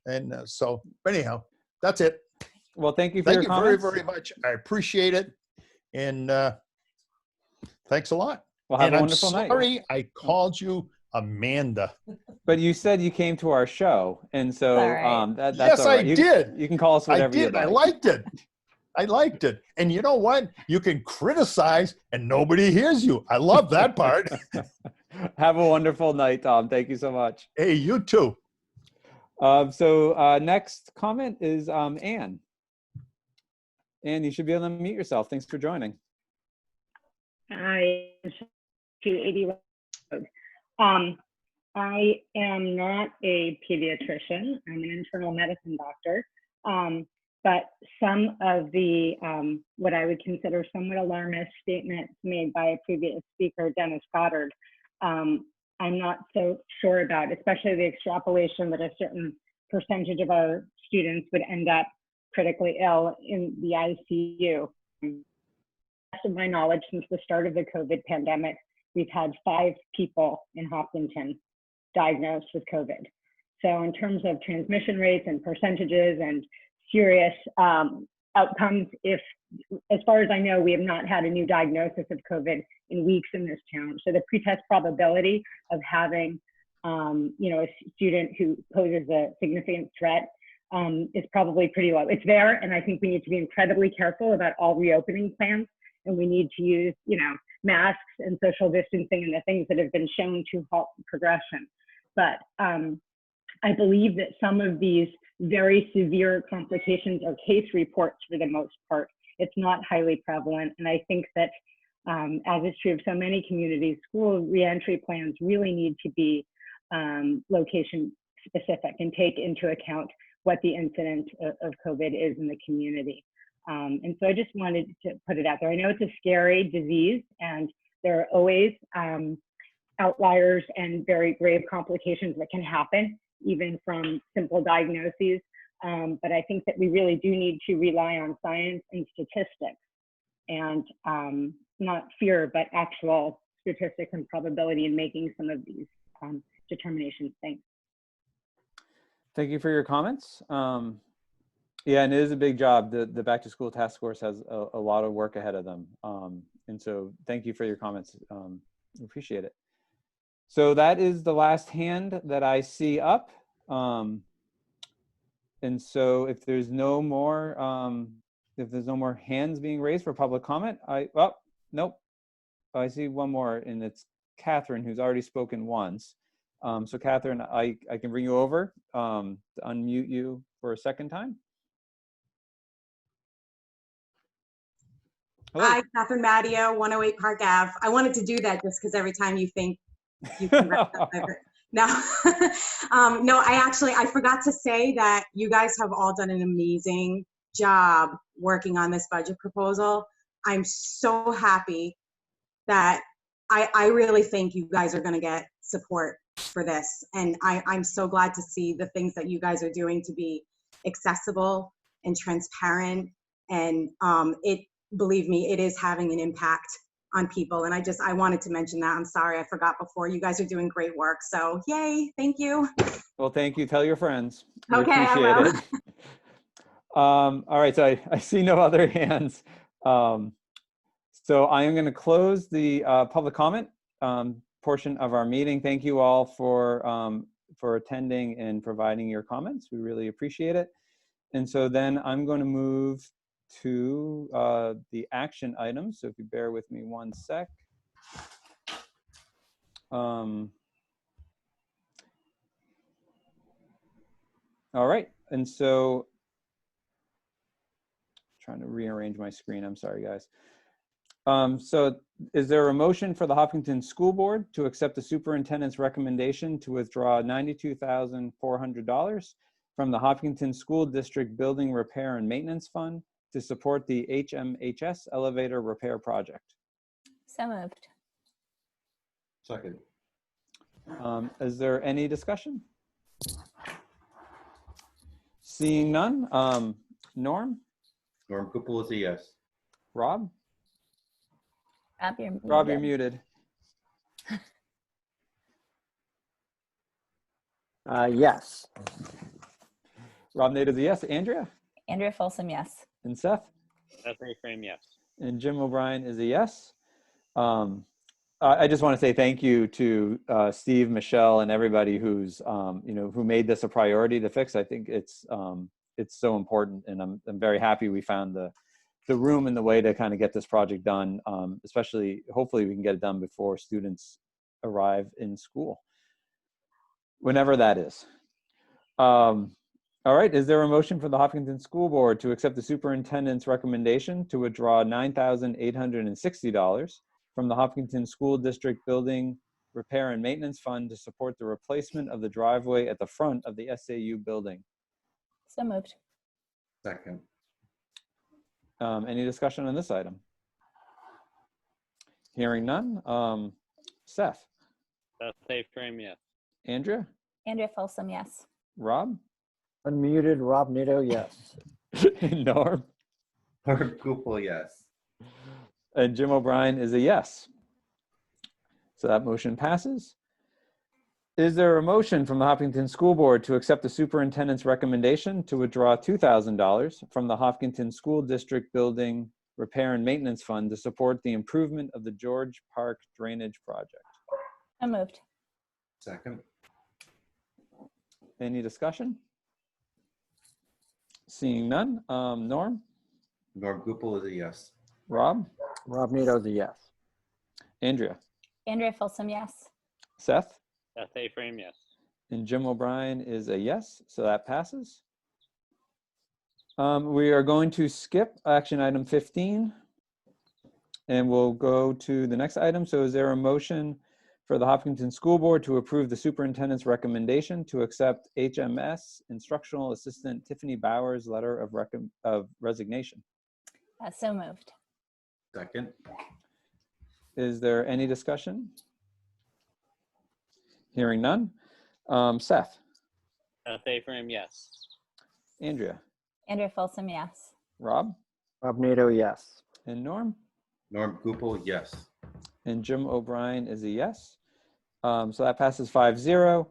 And but anyhow, that's it. Well, thank you for your comments. Thank you very, very much. I appreciate it. And thanks a lot. Well, have and a I'm wonderful night. Sorry I called you Amanda. But you said you came to our show, and so that's yes, all right. I did. You can call us whatever you like. I liked it. I liked it. And you know what? You can criticize and nobody hears you. I love that part. Have a wonderful night, Tom. Thank you so much. Hey, you too. Next comment is Anne. Anne, you should be able to mute yourself. Thanks for joining. Hi, 280 Road. I am not a pediatrician. I'm an internal medicine doctor. But some of the, what I would consider somewhat alarmist statements made by a previous speaker, Dennis Goddard, I'm not so sure about, especially the extrapolation that a certain percentage of our students would end up critically ill in the ICU. Best of my knowledge, since the start of the COVID pandemic, we've had 5 people in Hopkinton diagnosed with COVID. So in terms of transmission rates and percentages and serious outcomes, as far as I know, we have not had a new diagnosis of COVID in weeks in this town. So the pretest probability of having, a student who poses a significant threat is probably pretty low. It's there, and I think we need to be incredibly careful about all reopening plans, and we need to use, masks and social distancing and the things that have been shown to halt progression. But I believe that some of these very severe complications are case reports for the most part. It's not highly prevalent. And I think that, as is true of so many communities, school reentry plans really need to be location specific and take into account what the incidence of COVID is in the community. And so I just wanted to put it out there. I know it's a scary disease, and there are always outliers and very grave complications that can happen, even from simple diagnoses. But I think that we really do need to rely on science and statistics, and not fear, but actual statistics and probability in making some of these determinations. Thanks. Thank you for your comments. Yeah, and it is a big job. The Back to School Task Force has a lot of work ahead of them. And so thank you for your comments. Appreciate it. So that is the last hand that I see up. And so if there's no more hands being raised for public comment, nope. I see one more, and it's Catherine, who's already spoken once. So Catherine, I can bring you over to unmute you for a second time. Hello. Hi, Catherine Mateo, 108 Park Ave. I wanted to do that just because every time you think you can wrap up no, no, I forgot to say that you guys have all done an amazing job working on this budget proposal. I'm so happy that I really think you guys are going to get support for this. And I'm so glad to see the things that you guys are doing to be accessible and transparent. And believe me, it is having an impact on people. And I wanted to mention that. I'm sorry, I forgot before. You guys are doing great work. So yay, thank you. Well, thank you. Tell your friends. We Okay, I will. appreciate it. All right, so I see no other hands. So I am going to close the public comment portion of our meeting. Thank you all for attending and providing your comments. We really appreciate it. And so then I'm going to move to the action items. So if you bear with me one sec. All right, and so trying to rearrange my screen. I'm sorry, guys. So is there a motion for the Hopkinton School Board to accept the superintendent's recommendation to withdraw $92,400 from the Hopkinton School District Building Repair and Maintenance Fund to support the HMHS elevator repair project? So moved. Second. Is there any discussion? Seeing none. Norm? Norm Gupel is a yes. Rob? Rob, you're muted. Yes. Rob Nato is a yes. Andrea? Andrea Folsom, yes. And Seth? Seth A-Frame, yes. And Jim O'Brien is a yes. I just want to say thank you to Steve, Michelle, and everybody who's who made this a priority to fix. I think it's so important, and I'm very happy we found the room and the way to kind of get this project done. Especially, hopefully, we can get it done before students arrive in school, whenever that is. All right, is there a motion for the Hopkinton School Board to accept the superintendent's recommendation to withdraw $9,860 from the Hopkinton School District Building Repair and Maintenance Fund to support the replacement of the driveway at the front of the SAU building? So moved. Second. Any discussion on this item? Hearing none. Seth? Seth A-Frame, yes. Andrea? Andrea Folsom, yes. Rob? Unmuted, Rob Nato, yes. Norm? Norm Gupel, yes. And Jim O'Brien is a yes. So that motion passes. Is there a motion from the Hopkinton School Board to accept the superintendent's recommendation to withdraw $2,000 from the Hopkinton School District Building Repair and Maintenance Fund to support the improvement of the George Park Drainage Project? So moved. Second. Any discussion? Seeing none. Norm? Norm Gupel is a yes. Rob? Rob Nato is a yes. Andrea? Andrea Folsom, yes. Seth? Seth A-Frame, yes. And Jim O'Brien is a yes, so that passes. We are going to skip action item 15 and we'll go to the next item. So is there a motion for the Hopkinton School Board to approve the superintendent's recommendation to accept HMS Instructional Assistant Tiffany Bowers' letter of resignation? So moved. Second. Is there any discussion? Hearing none. Seth? Seth A-Frame, yes. Andrea? Andrea Folsom, yes. Rob? Rob Nato, yes. And Norm? Norm Gupel, yes. And Jim O'Brien is a yes. So that passes 5-0.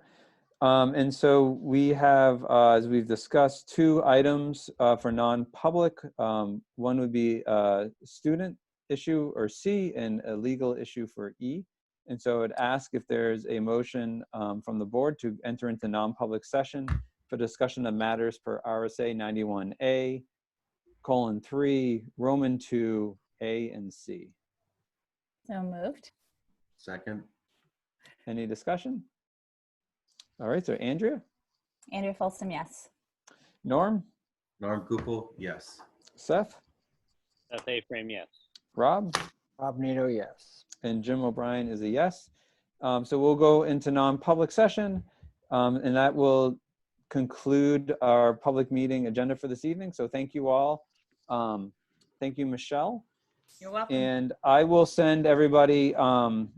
And so we have, as we've discussed, 2 items for non-public. One would be a student issue or C, and a legal issue for E. And so I'd ask if there's a motion from the board to enter into non-public session for discussion of matters per RSA 91A:3, Roman 2, A and C. So moved. Second. Any discussion? All right, so Andrea? Andrea Folsom, yes. Norm? Norm Gupel, yes. Seth? Seth A. Frame, yes. Rob? Rob Nato, yes. And Jim O'Brien is a yes. So we'll go into non-public session, and that will conclude our public meeting agenda for this evening. So thank you all. Thank you, Michelle. You're welcome. And I will send everybody, well,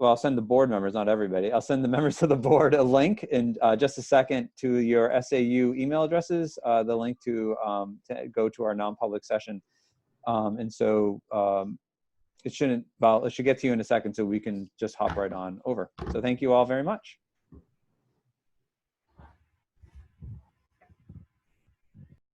I'll send the board members, not everybody. I'll send the members of the board a link in just a second to your SAU email addresses, the link to go to our non-public session. And so it should get to you in a second, so we can just hop right on over. So thank you all very much.